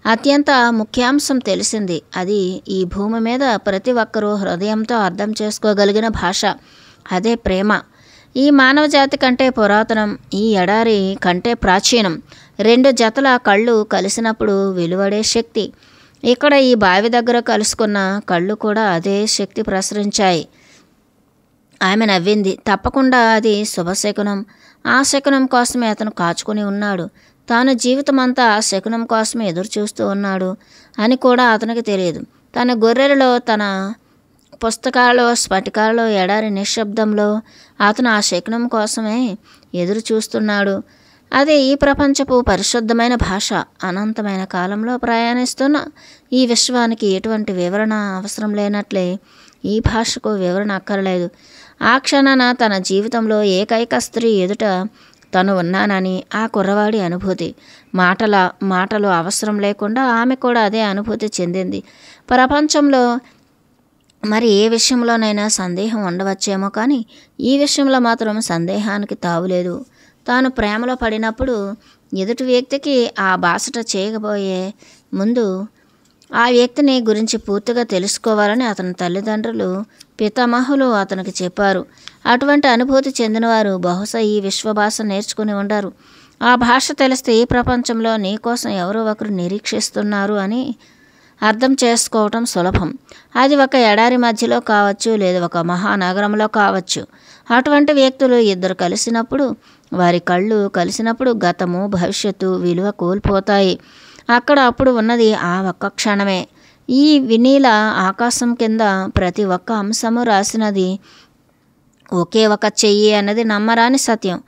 [SPEAKER 1] అత్యంత ముఖ్యాంశం తెలిసింది. అది ఈ భూమి మీద ప్రతి ఒక్కరూ హృదయంతో అర్థం చేసుకోగలిగిన భాష. అదే ప్రేమ. ఈ మానవ జాతి కంటే పురాతనం, ఈ ఎడారి కంటే ప్రాచీనం. రెండు జతల కళ్ళు కలిసినప్పుడు వెలువడే శక్తి. ఇక్కడ ఈ బావి దగ్గర కలుసుకున్న కళ్ళు కూడా అదే శక్తి ప్రసరించాయి. ఆమె నవ్వింది. తప్పకుండా అది శుభశకునం. ఆ శకునం కోసమే అతను కాచుకొని ఉన్నాడు. తాను జీవితమంతా ఆ శకునం కోసమే ఎదురు చూస్తూ ఉన్నాడు అని కూడా అతనికి తెలియదు. తన గొర్రెలలో, తన పుస్తకాలలో, స్ఫటికాలలో, ఎడారి నిశ్శబ్దంలో అతను ఆ శకునం కోసమే ఎదురు చూస్తున్నాడు. అదే ఈ ప్రపంచపు పరిశుద్ధమైన భాష. అనంతమైన కాలంలో ప్రయాణిస్తున్న ఈ విశ్వానికి ఎటువంటి వివరణ అవసరం లేనట్లే ఈ భాషకు వివరణ అక్కర్లేదు. ఆ క్షణాన తన జీవితంలో ఏకైక స్త్రీ ఎదుట తను ఉన్నానని ఆ కుర్రవాడి అనుభూతి. మాటలు అవసరం లేకుండా ఆమె కూడా అదే అనుభూతి చెందింది. ప్రపంచంలో మరి ఏ విషయంలోనైనా సందేహం ఉండవచ్చేమో, కానీ ఈ విషయంలో మాత్రం సందేహానికి తావులేదు. తాను ప్రేమలో పడినప్పుడు ఎదుటి వ్యక్తికి ఆ బాసట చేయబోయే ముందు ఆ వ్యక్తిని గురించి పూర్తిగా తెలుసుకోవాలని అతని తల్లిదండ్రులు, పితామహులు అతనికి చెప్పారు. అటువంటి అనుభూతి చెందినవారు బహుశా ఈ విశ్వభాష నేర్చుకుని ఉండరు. ఆ భాష తెలిస్తే ఈ ప్రపంచంలో నీ కోసం ఎవరో ఒకరు నిరీక్షిస్తున్నారు అని అర్థం చేసుకోవటం సులభం. అది ఒక ఎడారి మధ్యలో కావచ్చు, లేదా ఒక మహానగరంలో కావచ్చు. అటువంటి వ్యక్తులు ఇద్దరు కలిసినప్పుడు, వారి కళ్ళు కలిసినప్పుడు గతము భవిష్యత్తు విలువ కోల్పోతాయి. అక్కడ అప్పుడు ఉన్నది ఆ ఒక్క క్షణమే. ఈ వినీల ఆకాశం కింద ప్రతి ఒక్క అంశము రాసినది ఒకే ఒక చెయ్యి అన్నది నమ్మరాని సత్యం.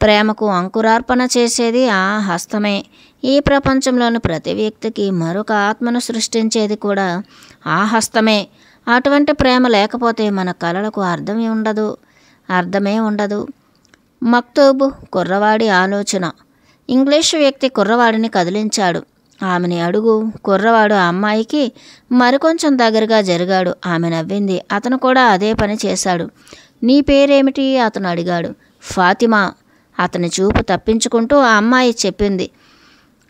[SPEAKER 1] ప్రేమకు అంకురార్పణ చేసేది ఆ హస్తమే. ఈ ప్రపంచంలోని ప్రతి వ్యక్తికి మరొక ఆత్మను సృష్టించేది కూడా ఆ హస్తమే. అటువంటి ప్రేమ లేకపోతే మన కలలకు అర్థమే ఉండదు. మక్తూబ్ కుర్రవాడి ఆలోచన. ఇంగ్లీషు వ్యక్తి కుర్రవాడిని కదిలించాడు. ఆమెని అడుగు. కుర్రవాడు ఆ అమ్మాయికి మరికొంచెం దగ్గరగా జరిగాడు. ఆమె నవ్వింది. అతను కూడా అదే పని చేశాడు. నీ పేరేమిటి? అతను అడిగాడు. ఫాతిమా. అతని చూపు తప్పించుకుంటూ ఆ అమ్మాయి చెప్పింది.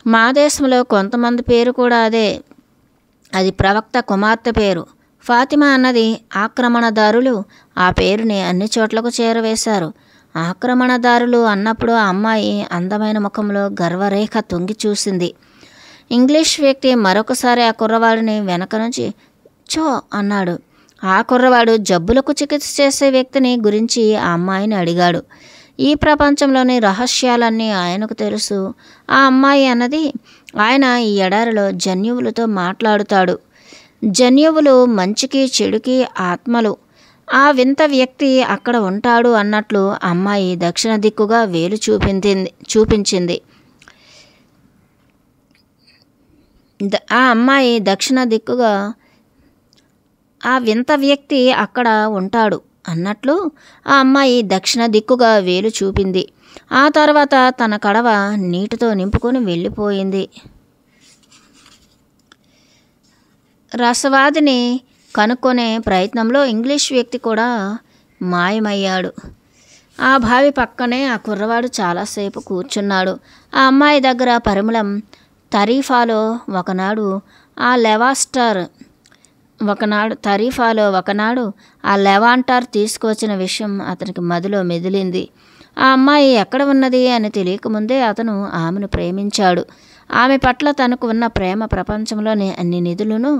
[SPEAKER 1] మా దేశంలో కొంతమంది పేరు కూడా అదే. అది ప్రవక్త కుమార్తె పేరు. ఫాతిమా అన్నది. ఆక్రమణదారులు ఆ పేరుని అన్ని చోట్లకు చేరవేశారు. ఆక్రమణదారులు అన్నప్పుడు ఆ అమ్మాయి అందమైన ముఖంలో గర్వరేఖ తొంగి చూసింది. ఇంగ్లీష్ వ్యక్తి మరొకసారి ఆ కుర్రవాడిని వెనక నుంచి చో అన్నాడు. ఆ కుర్రవాడు జబ్బులకు చికిత్స చేసే వ్యక్తిని గురించి ఆ అమ్మాయిని అడిగాడు. ఈ ప్రపంచంలోని రహస్యాలన్నీ ఆయనకు తెలుసు. ఆ అమ్మాయి అన్నది. ఆయన ఈ ఎడారిలో జన్యువులతో మాట్లాడుతాడు. జన్యువులు మంచికి చెడుకి ఆత్మలు. ఆ వింత వ్యక్తి అక్కడ ఉంటాడు అన్నట్లు అమ్మాయి దక్షిణ దిక్కుగా వేలు చూపించింది. ఆ అమ్మాయి దక్షిణ దిక్కుగా ఆ వింత వ్యక్తి అక్కడ ఉంటాడు అన్నట్లు ఆ అమ్మాయి దక్షిణ దిక్కుగా వేలు చూపింది. ఆ తర్వాత తన కడవ నీటితో నింపుకొని వెళ్ళిపోయింది. రసవాదిని కనుక్కొనే ప్రయత్నంలో ఇంగ్లీష్ వ్యక్తి కూడా మాయమయ్యాడు. ఆ బావి పక్కనే ఆ కుర్రవాడు చాలాసేపు కూర్చున్నాడు. ఆ అమ్మాయి దగ్గర పరిమళం. తరీఫాలో ఒకనాడు ఆ లెవాంటార్ తీసుకువచ్చిన విషయం అతనికి మదిలో మెదిలింది. ఆ అమ్మాయి ఎక్కడ ఉన్నది అని తెలియకముందే అతను ఆమెను ప్రేమించాడు. ఆమె పట్ల తనకు ఉన్న ప్రేమ ప్రపంచంలోని అన్ని నిధులను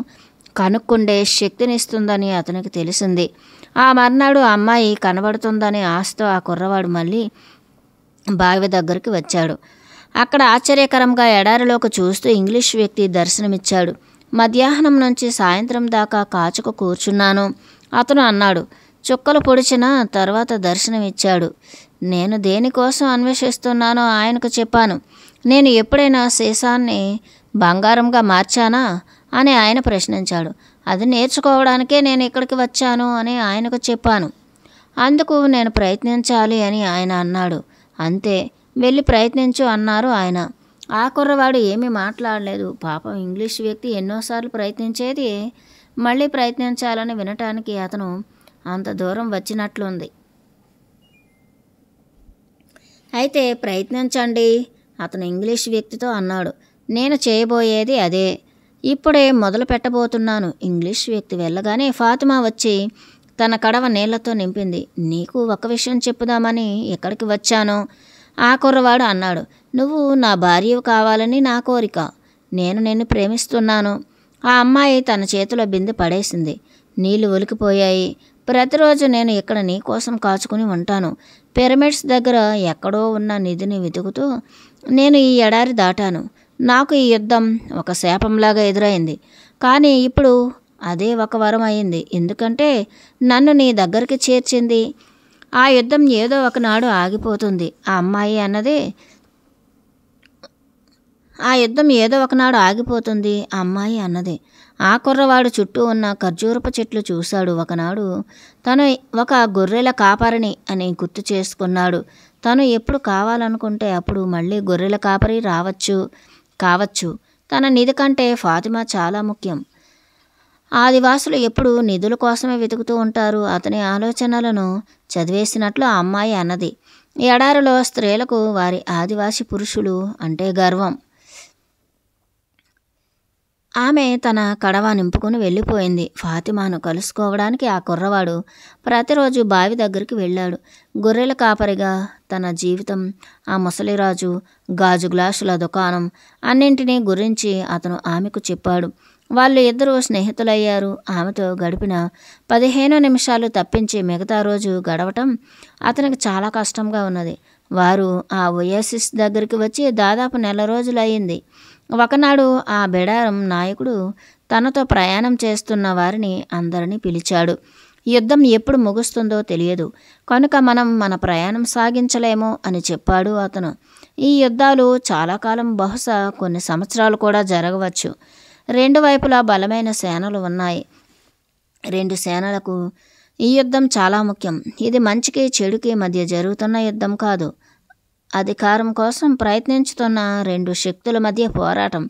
[SPEAKER 1] కనుక్కుండే శక్తినిస్తుందని అతనికి తెలిసింది. ఆ మర్నాడు ఆ అమ్మాయి కనబడుతుందని ఆశతో ఆ కుర్రవాడు మళ్ళీ బావి దగ్గరికి వచ్చాడు. అక్కడ ఆశ్చర్యకరంగా ఎడారిలోకి చూస్తూ ఇంగ్లీష్ వ్యక్తి దర్శనమిచ్చాడు. మధ్యాహ్నం నుంచి సాయంత్రం దాకా కాచుకు కూర్చున్నాను అతను అన్నాడు. చుక్కలు పొడిచిన తర్వాత దర్శనమిచ్చాడు. నేను దేనికోసం అన్వేషిస్తున్నానో ఆయనకు చెప్పాను. నేను ఎప్పుడైనా సీసాన్ని బంగారంగా మార్చానా అని ఆయన ప్రశ్నించాడు. అది నేర్చుకోవడానికే నేను ఇక్కడికి వచ్చాను అని ఆయనకు చెప్పాను. అందుకు నేను ప్రయత్నించాలి అని ఆయన అన్నాడు. అంతే, వెళ్ళి ప్రయత్నించు అన్నారు ఆయన. ఆ కుర్రవాడు ఏమీ మాట్లాడలేదు. పాపం ఇంగ్లీష్ వ్యక్తి ఎన్నోసార్లు ప్రయత్నించేది మళ్ళీ ప్రయత్నించాలని వినటానికి అతను అంత దూరం వచ్చినట్లుంది. అయితే ప్రయత్నించండి అతను ఇంగ్లీష్ వ్యక్తితో అన్నాడు. నేను చేయబోయేది అదే. ఇప్పుడే మొదలు పెట్టబోతున్నాను. ఇంగ్లీష్ వ్యక్తి వెళ్ళగానే ఫాతిమా వచ్చి తన కడవ నీళ్లతో నింపింది. నీకు ఒక విషయం చెప్పుదామని ఎక్కడికి వచ్చాను ఆ కుర్రవాడు అన్నాడు. నువ్వు నా భార్యవు కావాలని నా కోరిక. నేను నిన్ను ప్రేమిస్తున్నాను. ఆ అమ్మాయి తన చేతిలో బిందె పడేసింది. నీళ్లు ఒలికిపోయాయి. ప్రతిరోజు నేను ఇక్కడ నీ కోసం కాచుకుని ఉంటాను. పిరమిడ్స్ దగ్గర ఎక్కడో ఉన్న నిధిని వెతుకుతూ నేను ఈ ఎడారి దాటాను. నాకు ఈ యుద్ధం ఒక శాపంలాగా ఎదురైంది. కానీ ఇప్పుడు అదే ఒక వరం అయింది. ఎందుకంటే నన్ను నీ దగ్గరికి చేర్చింది. ఆ యుద్ధం ఏదో ఒకనాడు ఆగిపోతుంది. ఆ అమ్మాయి అన్నది. ఆ యుద్ధం ఏదో ఒకనాడు ఆగిపోతుంది ఆ అమ్మాయి అన్నది. ఆ కుర్రవాడు చుట్టూ ఉన్న ఖర్జూరపు చెట్లు చూశాడు. ఒకనాడు తను ఒక గొర్రెల కాపరిని అని గుర్తు చేసుకున్నాడు. తను ఎప్పుడు కావాలనుకుంటే అప్పుడు మళ్ళీ గొర్రెల కాపరి కావచ్చు. తన నిధి కంటే ఫాతిమా చాలా ముఖ్యం. ఆదివాసులు ఎప్పుడు నిధుల కోసమే వెతుకుతూ ఉంటారు. అతని ఆలోచనలను చదివేసినట్లు ఆ అమ్మాయి అన్నది. ఎడారిలో స్త్రీలకు వారి ఆదివాసి పురుషులు అంటే గర్వం. ఆమె తన కడవ నింపుకుని వెళ్ళిపోయింది. ఫాతిమాను కలుసుకోవడానికి ఆ కుర్రవాడు ప్రతిరోజు బావి దగ్గరికి వెళ్ళాడు. గొర్రెల కాపరిగా తన జీవితం, ఆ ముసలిరాజు, గాజు గ్లాసుల దుకాణం అన్నింటినీ గురించి అతను ఆమెకు చెప్పాడు. వాళ్ళు ఇద్దరూ స్నేహితులయ్యారు. ఆమెతో గడిపిన 15 నిమిషాలు తప్పించి మిగతా రోజు గడవటం అతనికి చాలా కష్టంగా ఉన్నది. వారు ఆ ఒయాసిస్ దగ్గరికి వచ్చి దాదాపు నెల రోజులయ్యింది. ఒకనాడు ఆ బెడారం నాయకుడు తనతో ప్రయాణం చేస్తున్న వారిని అందరినీ పిలిచాడు. యుద్ధం ఎప్పుడు ముగుస్తుందో తెలియదు కనుక మనం మన ప్రయాణం సాగించలేము అని చెప్పాడు అతను. ఈ యుద్ధాలు చాలా కాలం, బహుశా కొన్ని సంవత్సరాలు కూడా జరగవచ్చు. 2 వైపులా బలమైన సేనలు ఉన్నాయి. 2 సేనలకు ఈ యుద్ధం చాలా ముఖ్యం. ఇది మంచికి చెడుకి మధ్య జరుగుతున్న యుద్ధం కాదు. అధికారం కోసం ప్రయత్నించుతున్న 2 శక్తుల మధ్య పోరాటం.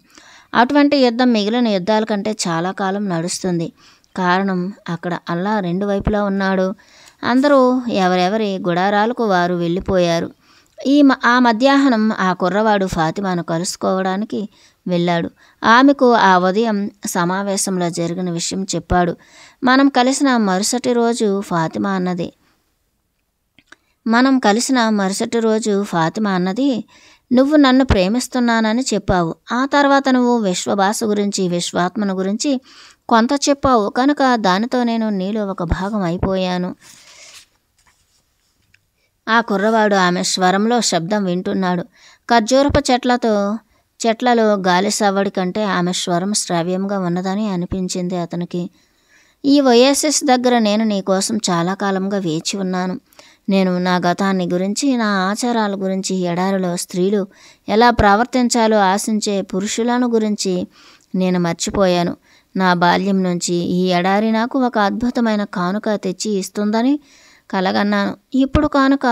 [SPEAKER 1] అటువంటి యుద్ధం మిగిలిన యుద్ధాల కంటే చాలా కాలం నడుస్తుంది. కారణం అక్కడ అల్లా రెండు వైపులా ఉన్నాడు. అందరూ ఎవరెవరి గుడారాలకు వారు వెళ్ళిపోయారు. ఆ మధ్యాహ్నం ఆ కుర్రవాడు ఫాతిమాను కలుసుకోవడానికి వెళ్ళాడు. ఆమెకు ఆ ఉదయం సమావేశంలో జరిగిన విషయం చెప్పాడు. మనం కలిసిన మరుసటి రోజు ఫాతిమా అన్నది, నువ్వు నన్ను ప్రేమిస్తున్నానని చెప్పావు. ఆ తర్వాత నువ్వు విశ్వభాష గురించి, విశ్వాత్మను గురించి కొంత చెప్పావు. కనుక దానితో నేను నీలో ఒక భాగం అయిపోయాను. ఆ కుర్రవాడు ఆమె స్వరంలో శబ్దం వింటున్నాడు. ఖర్జూరపు చెట్లలో గాలి సవ్వడి కంటే ఆమె స్వరం శ్రావ్యంగా ఉన్నదని అనిపించింది అతనికి. ఈ ఒయేసిస్ దగ్గర నేను నీ కోసం చాలా కాలంగా వేచి ఉన్నాను. నేను నా గతాన్ని గురించి, నా ఆచారాల గురించి, ఎడారిలో స్త్రీలు ఎలా ప్రవర్తించాలో ఆశించే పురుషులను గురించి నేను మర్చిపోయాను. నా బాల్యం నుంచి ఈ ఎడారి నాకు ఒక అద్భుతమైన కానుక తెచ్చి ఇస్తుందని కలగన్నాను. ఇప్పుడు కానుక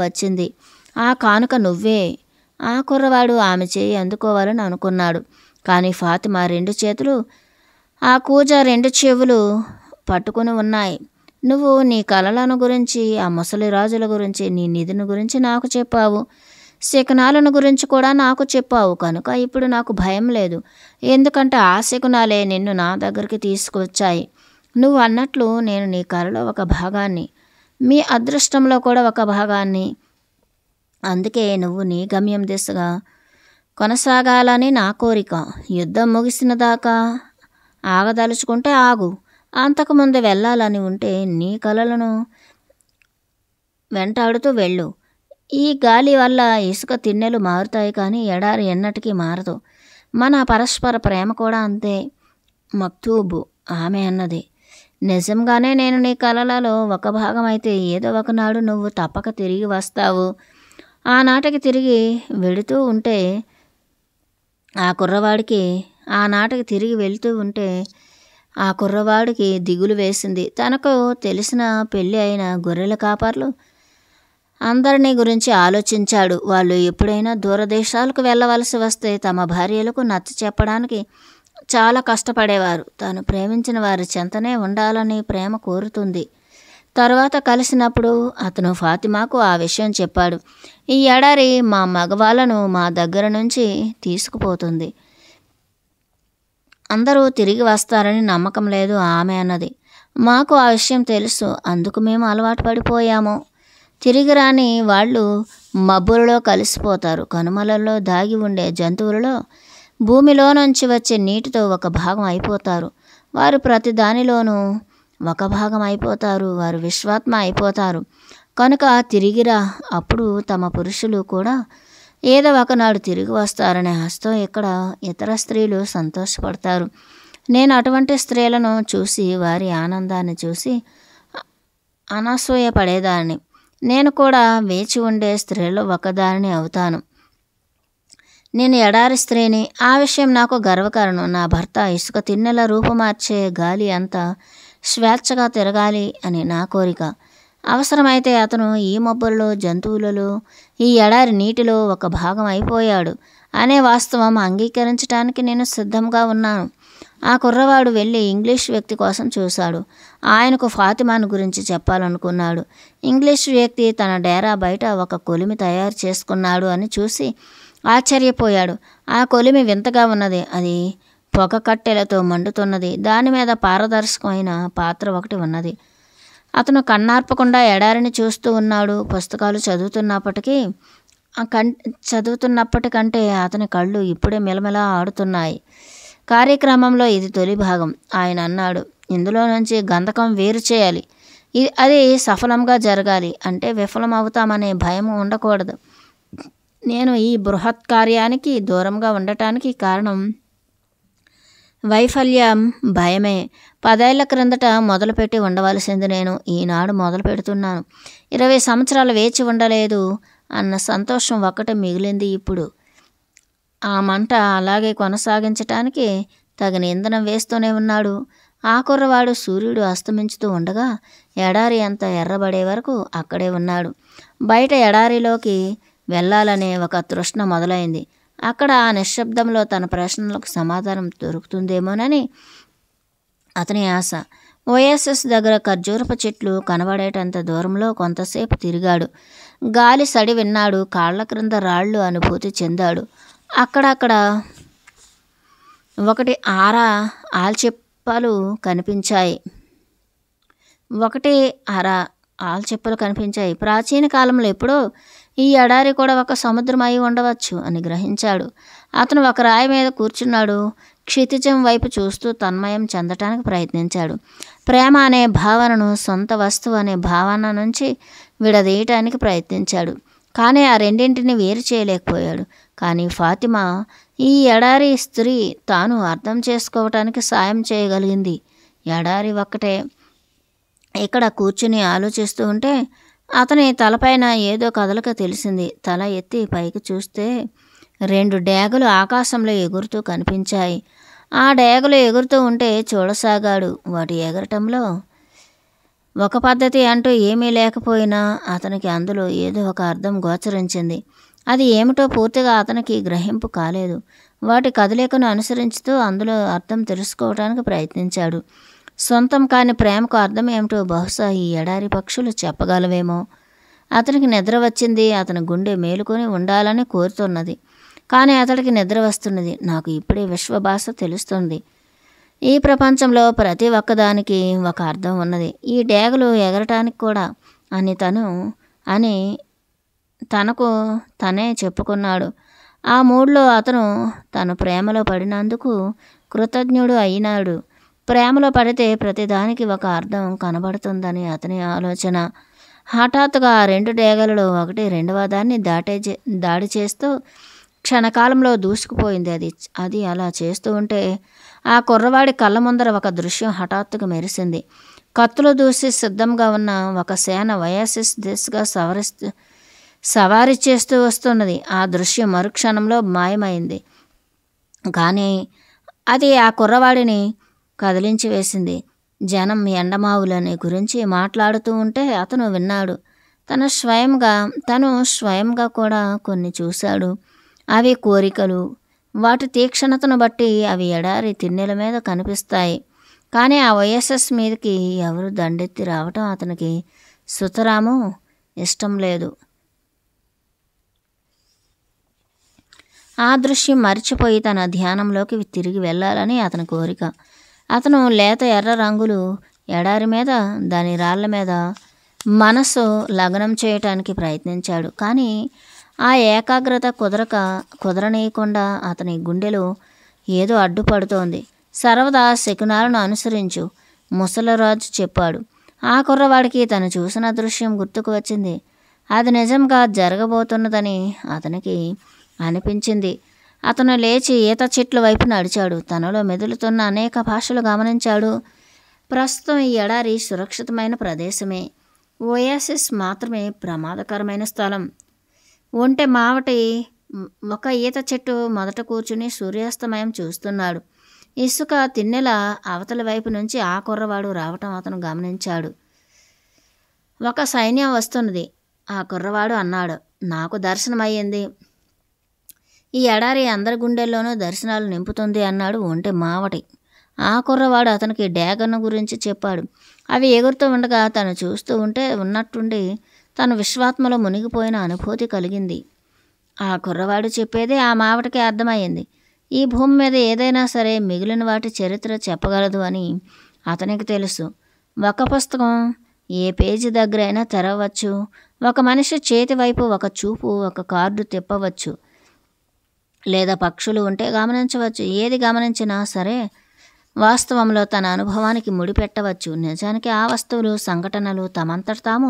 [SPEAKER 1] వచ్చింది. ఆ కానుక నువ్వే. ఆ కుర్రవాడు ఆమె చేయి అందుకోవాలని అనుకున్నాడు. కానీ ఫాతిమా రెండు చేతులు, ఆ కూజ రెండు చెవులు పట్టుకుని ఉన్నాయి. నువ్వు నీ కలలను గురించి, ఆ ముసలి రాజుల గురించి, నీ నిధిని గురించి నాకు చెప్పావు. శకునాలను గురించి కూడా నాకు చెప్పావు. కనుక ఇప్పుడు నాకు భయం లేదు. ఎందుకంటే ఆ శకునాలే నిన్ను నా దగ్గరికి తీసుకువచ్చాయి. నువ్వు అన్నట్లు నేను నీ కలలో ఒక భాగాన్ని, మీ అదృష్టంలో కూడా ఒక భాగాన్ని. అందుకే నువ్వు నీ గమ్యం దిశగా కొనసాగాలని నా కోరిక. యుద్ధం ముగిసిన దాకా ఆగదలుచుకుంటే ఆగు. అంతకుముందు వెళ్ళాలని ఉంటే నీ కలలను వెంటాడుతూ వెళ్ళు. ఈ గాలి వల్ల ఇసుక తిన్నెలు మారుతాయి, కానీ ఎడారి ఎన్నటికీ మారదు. మన పరస్పర ప్రేమ కూడా అంతే మక్తూబు, ఆమె అన్నది. నిజంగానే నేను నీ కలలలో ఒక భాగం అయితే ఏదో ఒకనాడు నువ్వు తప్పక తిరిగి వస్తావు. ఆనాటికి తిరిగి వెళుతూ ఉంటే ఆ కుర్రవాడికి దిగులు వేసింది. తనకు తెలిసిన పెళ్ళి అయిన గొర్రెల కాపర్లు అందరినీ గురించి ఆలోచించాడు. వాళ్ళు ఎప్పుడైనా దూరదేశాలకు వెళ్ళవలసి వస్తే తమ భార్యలకు నచ్చ చెప్పడానికి చాలా కష్టపడేవారు. తాను ప్రేమించిన వారి చెంతనే ఉండాలని ప్రేమ కోరుతుంది. తరువాత కలిసినప్పుడు అతను ఫాతిమాకు ఆ విషయం చెప్పాడు. ఈ ఎడారి మా మగవాళ్ళను మా దగ్గర నుంచి తీసుకుపోతుంది. అందరూ తిరిగి వస్తారని నమ్మకం లేదు, ఆమె అన్నది. మాకు ఆ విషయం తెలుసు, అందుకు మేము అలవాటు పడిపోయాము. తిరిగి రాని వాళ్ళు మబ్బులలో కలిసిపోతారు. కనుమలలో దాగి ఉండే జంతువులలో భూమిలో నుంచి వచ్చే నీటితో ఒక భాగం అయిపోతారు. వారు ప్రతి దానిలోనూ ఒక భాగం అయిపోతారు. వారు విశ్వాత్మ అయిపోతారు. కనుక తిరిగిరా. అప్పుడు తమ పురుషులు కూడా ఏదో ఒకనాడు తిరిగి వస్తారనే ఆశతో ఇక్కడ ఇతర స్త్రీలు సంతోషపడతారు. నేను అటువంటి స్త్రీలను చూసి వారి ఆనందాన్ని చూసి అనసూయపడేదాన్ని. నేను కూడా వేచి ఉండే స్త్రీలో ఒకదానిని అవుతాను. నేను ఎడారి స్త్రీని. ఆ విషయం నాకు గర్వకారణం. నా భర్త ఇసుక తిన్నెల రూపుమార్చే గాలి అంతా స్వేచ్ఛగా తిరగాలి అని నా కోరిక. అవసరమైతే అతను ఈ మబ్బులలో, జంతువులలో, ఈ ఎడారి నీటిలో ఒక భాగం అయిపోయాడు అనే వాస్తవం అంగీకరించడానికి నేను సిద్ధంగా ఉన్నాను. ఆ కుర్రవాడు వెళ్ళి ఇంగ్లీష్ వ్యక్తి కోసం చూశాడు. ఆయనకు ఫాతిమాను గురించి చెప్పాలనుకున్నాడు. ఇంగ్లీష్ వ్యక్తి తన డేరా బయట ఒక కొలిమి తయారు చేసుకున్నాడు అని చూసి ఆశ్చర్యపోయాడు. ఆ కొలిమి వింతగా ఉన్నది. అది పొగ కట్టెలతో మండుతున్నది. దాని మీద పారదర్శకమైన పాత్ర ఒకటి ఉన్నది. అతను కన్నార్పకుండా ఎడారిని చూస్తూ ఉన్నాడు. పుస్తకాలు చదువుతున్నప్పటికంటే అతని కళ్ళు ఇప్పుడే మెలమెలా ఆడుతున్నాయి. కార్యక్రమంలో ఇది తొలి భాగం. ఆయన అన్నాడు, ఇందులో నుంచి గంధకం వేరు చేయాలి. అది సఫలంగా జరగాలి. అంటే విఫలం అవుతామనే భయం ఉండకూడదు. నేను ఈ బృహత్ కార్యానికి దూరంగా ఉండటానికి కారణం వైఫల్యం, భయమే. 10 ఏళ్ల క్రిందట మొదలుపెట్టి ఉండవలసింది నేను ఈనాడు మొదలు పెడుతున్నాను. 20 సంవత్సరాలు వేచి ఉండలేదు అన్న సంతోషం ఒక్కటే మిగిలింది ఇప్పుడు. ఆ మంట అలాగే కొనసాగించటానికి తగిన ఇంధనం వేస్తూనే ఉన్నాడు. ఆ కుర్రవాడు సూర్యుడు అస్తమించుతూ ఉండగా ఎడారి అంత ఎర్రబడే వరకు అక్కడే ఉన్నాడు. బయట ఎడారిలోకి వెళ్ళాలనే ఒక తృష్ణ మొదలైంది. అక్కడ ఆ నిశ్శబ్దంలో తన ప్రశ్నలకు సమాధానం దొరుకుతుందేమోనని అతని ఆశ. ఓఎస్ఎస్ దగ్గర ఖర్జూరపు చెట్లు కనబడేటంత దూరంలో కొంతసేపు తిరిగాడు. గాలి సడి విన్నాడు. కాళ్ల క్రింద రాళ్ళు అనుభూతి చెందాడు. అక్కడక్కడ ఒకటి ఆల్చెప్పలు కనిపించాయి. ప్రాచీన కాలంలో ఎప్పుడో ఈ ఎడారి కూడా ఒక సముద్రం అయి ఉండవచ్చు అని గ్రహించాడు. అతను ఒక రాయి మీద కూర్చున్నాడు. క్షితిజం వైపు చూస్తూ తన్మయం చెందటానికి ప్రయత్నించాడు. ప్రేమ అనే భావనను సొంత వస్తువు అనే భావన నుంచి విడదీయటానికి ప్రయత్నించాడు. కానీ ఆ రెండింటిని వేరు చేయలేకపోయాడు. కానీ ఫాతిమా, ఈ ఎడారి స్త్రీ, తాను అర్థం చేసుకోవటానికి సాయం చేయగలిగింది. ఎడారి ఒక్కటే. ఇక్కడ కూర్చుని ఆలోచిస్తూ ఉంటే అతని తలపైన ఏదో కదలిక తెలిసింది. తల ఎత్తి పైకి చూస్తే 2 డేగలు ఆకాశంలో ఎగురుతూ కనిపించాయి. ఆ డేగలు ఎగురుతూ ఉంటే చూడసాగాడు. వాటి ఎగరటంలో ఒక పద్ధతి అంటూ ఏమీ లేకపోయినా అతనికి అందులో ఏదో ఒక అర్థం గోచరించింది. అది ఏమిటో పూర్తిగా అతనికి గ్రహింపు కాలేదు. వాటి కదలికను అనుసరించుతూ అందులో అర్థం తెలుసుకోవడానికి ప్రయత్నించాడు. సొంతం కాని ప్రేమకు అర్థం ఏమిటో బహుశా ఈ ఎడారి పక్షులు చెప్పగలవేమో. అతనికి నిద్ర వచ్చింది. అతని గుండె మేలుకొని ఉండాలని కోరుతున్నది. కానీ అతడికి నిద్ర వస్తున్నది. నాకు ఇప్పుడే విశ్వభాష తెలుస్తుంది. ఈ ప్రపంచంలో ప్రతి ఒక్కదానికి ఒక అర్థం ఉన్నది. ఈ డేగలు ఎగరటానికి కూడా అని తనకు తనే చెప్పుకున్నాడు. ఆ మూడ్లో అతను తన ప్రేమలో పడినందుకు కృతజ్ఞుడు అయినాడు. ప్రేమలో పడితే ప్రతిదానికి ఒక అర్థం కనబడుతుందని అతని ఆలోచన. హఠాత్తుగా ఆ 2 డేగలలో ఒకటి రెండవ దాన్ని దాడి చేస్తూ క్షణకాలంలో దూసుకుపోయింది. అది అలా చేస్తూ ఉంటే ఆ కుర్రవాడి కళ్ళ ముందర ఒక దృశ్యం హఠాత్తుగా మెరిసింది. కత్తులు దూసి సిద్ధంగా ఉన్న ఒక సేన ఓయాసిస్ దిశగా సవారీ చేస్తూ వస్తున్నది. ఆ దృశ్యం మరుక్షణంలో మాయమైంది. కానీ అది ఆ కుర్రవాడిని కదిలించి వేసింది. జనం ఎండమావులని గురించి మాట్లాడుతూ ఉంటే అతను విన్నాడు. తను స్వయంగా కూడా కొన్ని చూశాడు. అవి కోరికలు. వాటి తీక్షణతను బట్టి అవి ఎడారి తిన్నెల మీద కనిపిస్తాయి. కానీ ఆ ఓఎస్ఎస్ మీదకి ఎవరు దండెత్తి రావటం అతనికి సుతరాము ఇష్టం లేదు. ఆ దృశ్యం మర్చిపోయి తన ధ్యానంలోకి తిరిగి వెళ్ళాలని అతని కోరిక. అతను లేత ఎర్ర రంగులు ఎడారి మీద, దాని రాళ్ల మీద మనసు లగ్నం చేయటానికి ప్రయత్నించాడు. కానీ ఆ ఏకాగ్రత కుదరనీయకుండా అతని గుండెలో ఏదో అడ్డుపడుతోంది. సర్వదా శకునాలను అనుసరించు, ముసలరాజు చెప్పాడు. ఆ కుర్రవాడికి తను చూసిన దృశ్యం గుర్తుకు వచ్చింది. అది నిజంగా జరగబోతున్నదని అతనికి అనిపించింది. అతను లేచి ఈత చెట్ల వైపు నడిచాడు. తనలో మెదులుతున్న అనేక భాషలు గమనించాడు. ప్రస్తుతం ఈ ఎడారి సురక్షితమైన ప్రదేశమే. ఓయాసిస్ మాత్రమే ప్రమాదకరమైన స్థలం. ఒంటె మావటి ఒక ఈత చెట్టు మొదట కూర్చుని సూర్యాస్తమయం చూస్తున్నాడు. ఇసుక తిన్నెల అవతలి వైపు నుంచి ఆ కుర్రవాడు రావటం అతను గమనించాడు. ఒక సైన్యం వస్తున్నది. ఆ కుర్రవాడు అన్నాడు, నాకు దర్శనమయ్యింది. ఈ ఎడారి అందరి గుండెల్లోనూ దర్శనాలు నింపుతుంది అన్నాడు ఒంటె మావటి. ఆ కుర్రవాడు అతనికి డ్యాగన్ గురించి చెప్పాడు. అవి ఎగురుతూ ఉండగా తను చూస్తూ ఉంటే ఉన్నట్టుండి తను విశ్వాత్మలో మునిగిపోయిన అనుభూతి కలిగింది. ఆ కుర్రవాడు చెప్పేది ఆ మావటికి అర్థమయ్యింది. ఈ భూమి మీద ఏదైనా సరే మిగిలిన వాటి చరిత్ర చెప్పగలదు అని అతనికి తెలుసు. ఒక పుస్తకం ఏ పేజీ దగ్గరైనా తెరవచ్చు. ఒక మనిషి చేతి వైపు ఒక చూపు, ఒక కార్డు తిప్పవచ్చు. లేదా పక్షులు ఉంటే గమనించవచ్చు. ఏది గమనించినా సరే వాస్తవంలో తన అనుభవానికి ముడిపెట్టవచ్చు. నిజానికి ఆ వస్తువులు, సంఘటనలు తమంతట తాము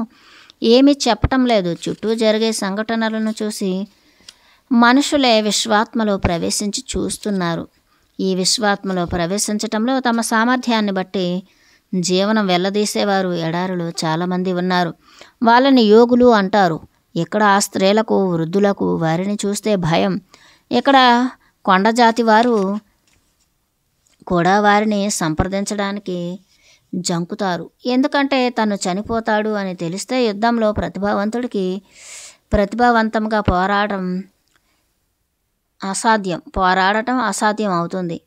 [SPEAKER 1] ఏమీ చెప్పటం లేదు. చుట్టూ జరిగే సంఘటనలను చూసి మనుషులే విశ్వాత్మలో ప్రవేశించి చూస్తున్నారు. ఈ విశ్వాత్మలో ప్రవేశించటంలో తమ సామర్థ్యాన్ని బట్టి జీవనం వెల్లదీసేవారు ఎడారిలో చాలామంది ఉన్నారు. వాళ్ళని యోగులు అంటారు. ఇక్కడ ఆ స్త్రీలకు, వృద్ధులకు వారిని చూస్తే భయం. ఇక్కడ కొండజాతి వారు కూడా వారిని సంప్రదించడానికి జంకుతారు. ఎందుకంటే తను చనిపోతాడు అని తెలిస్తే యుద్ధంలో ప్రతిభావంతంగా పోరాటం అసాధ్యం, పోరాడటం అసాధ్యం అవుతుంది.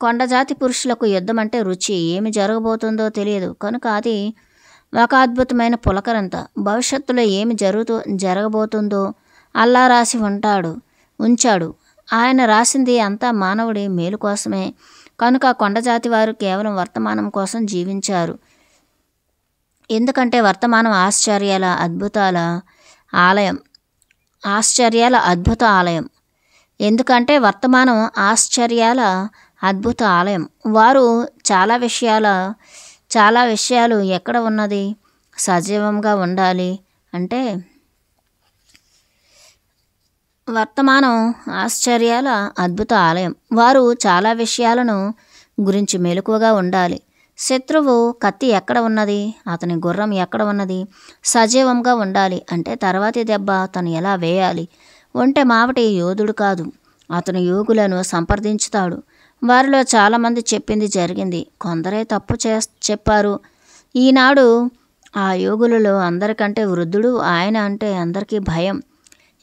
[SPEAKER 1] కొండజాతి పురుషులకు యుద్ధం అంటే రుచి. ఏమి జరగబోతుందో తెలియదు కనుక అది ఒక అద్భుతమైన పులకరంత. భవిష్యత్తులో ఏమి జరగబోతుందో అల్లా రాసి ఉంచాడు. ఆయన రాసింది అంతా మానవుడి మేలు కోసమే. కనుక కొండజాతి వారు కేవలం వర్తమానం కోసం జీవించారు. ఎందుకంటే వర్తమానం ఆశ్చర్యాల అద్భుత ఆలయం. ఎందుకంటే వర్తమానం ఆశ్చర్యాల అద్భుత ఆలయం. వారు చాలా విషయాలు ఎక్కడ ఉన్నది? సజీవంగా ఉండాలి అంటే వర్తమానం ఆశ్చర్యాల అద్భుత ఆలయం. వారు చాలా విషయాలను గురించి మెలకువగా ఉండాలి. శత్రువు కత్తి ఎక్కడ ఉన్నది? అతని గుర్రం ఎక్కడ ఉన్నది? సజీవంగా ఉండాలి అంటే తర్వాతి దెబ్బ తను ఎలా వేయాలి? ఒంటె మావటి యోధుడు కాదు, అతను యోగులను సంప్రదించుతాడు. వారిలో చాలామంది చెప్పింది జరిగింది, కొందరే తప్పు చెప్పారు. ఈనాడు ఆ యోగులలో అందరికంటే వృద్ధుడు ఆయన అంటే అందరికీ భయం.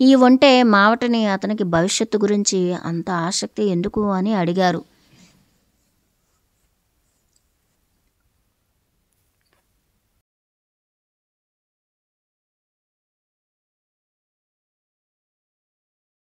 [SPEAKER 1] ఈ ఒంటె మావటిని అతనికి భవిష్యత్తు గురించి అంత ఆసక్తి ఎందుకు అని అడిగారు.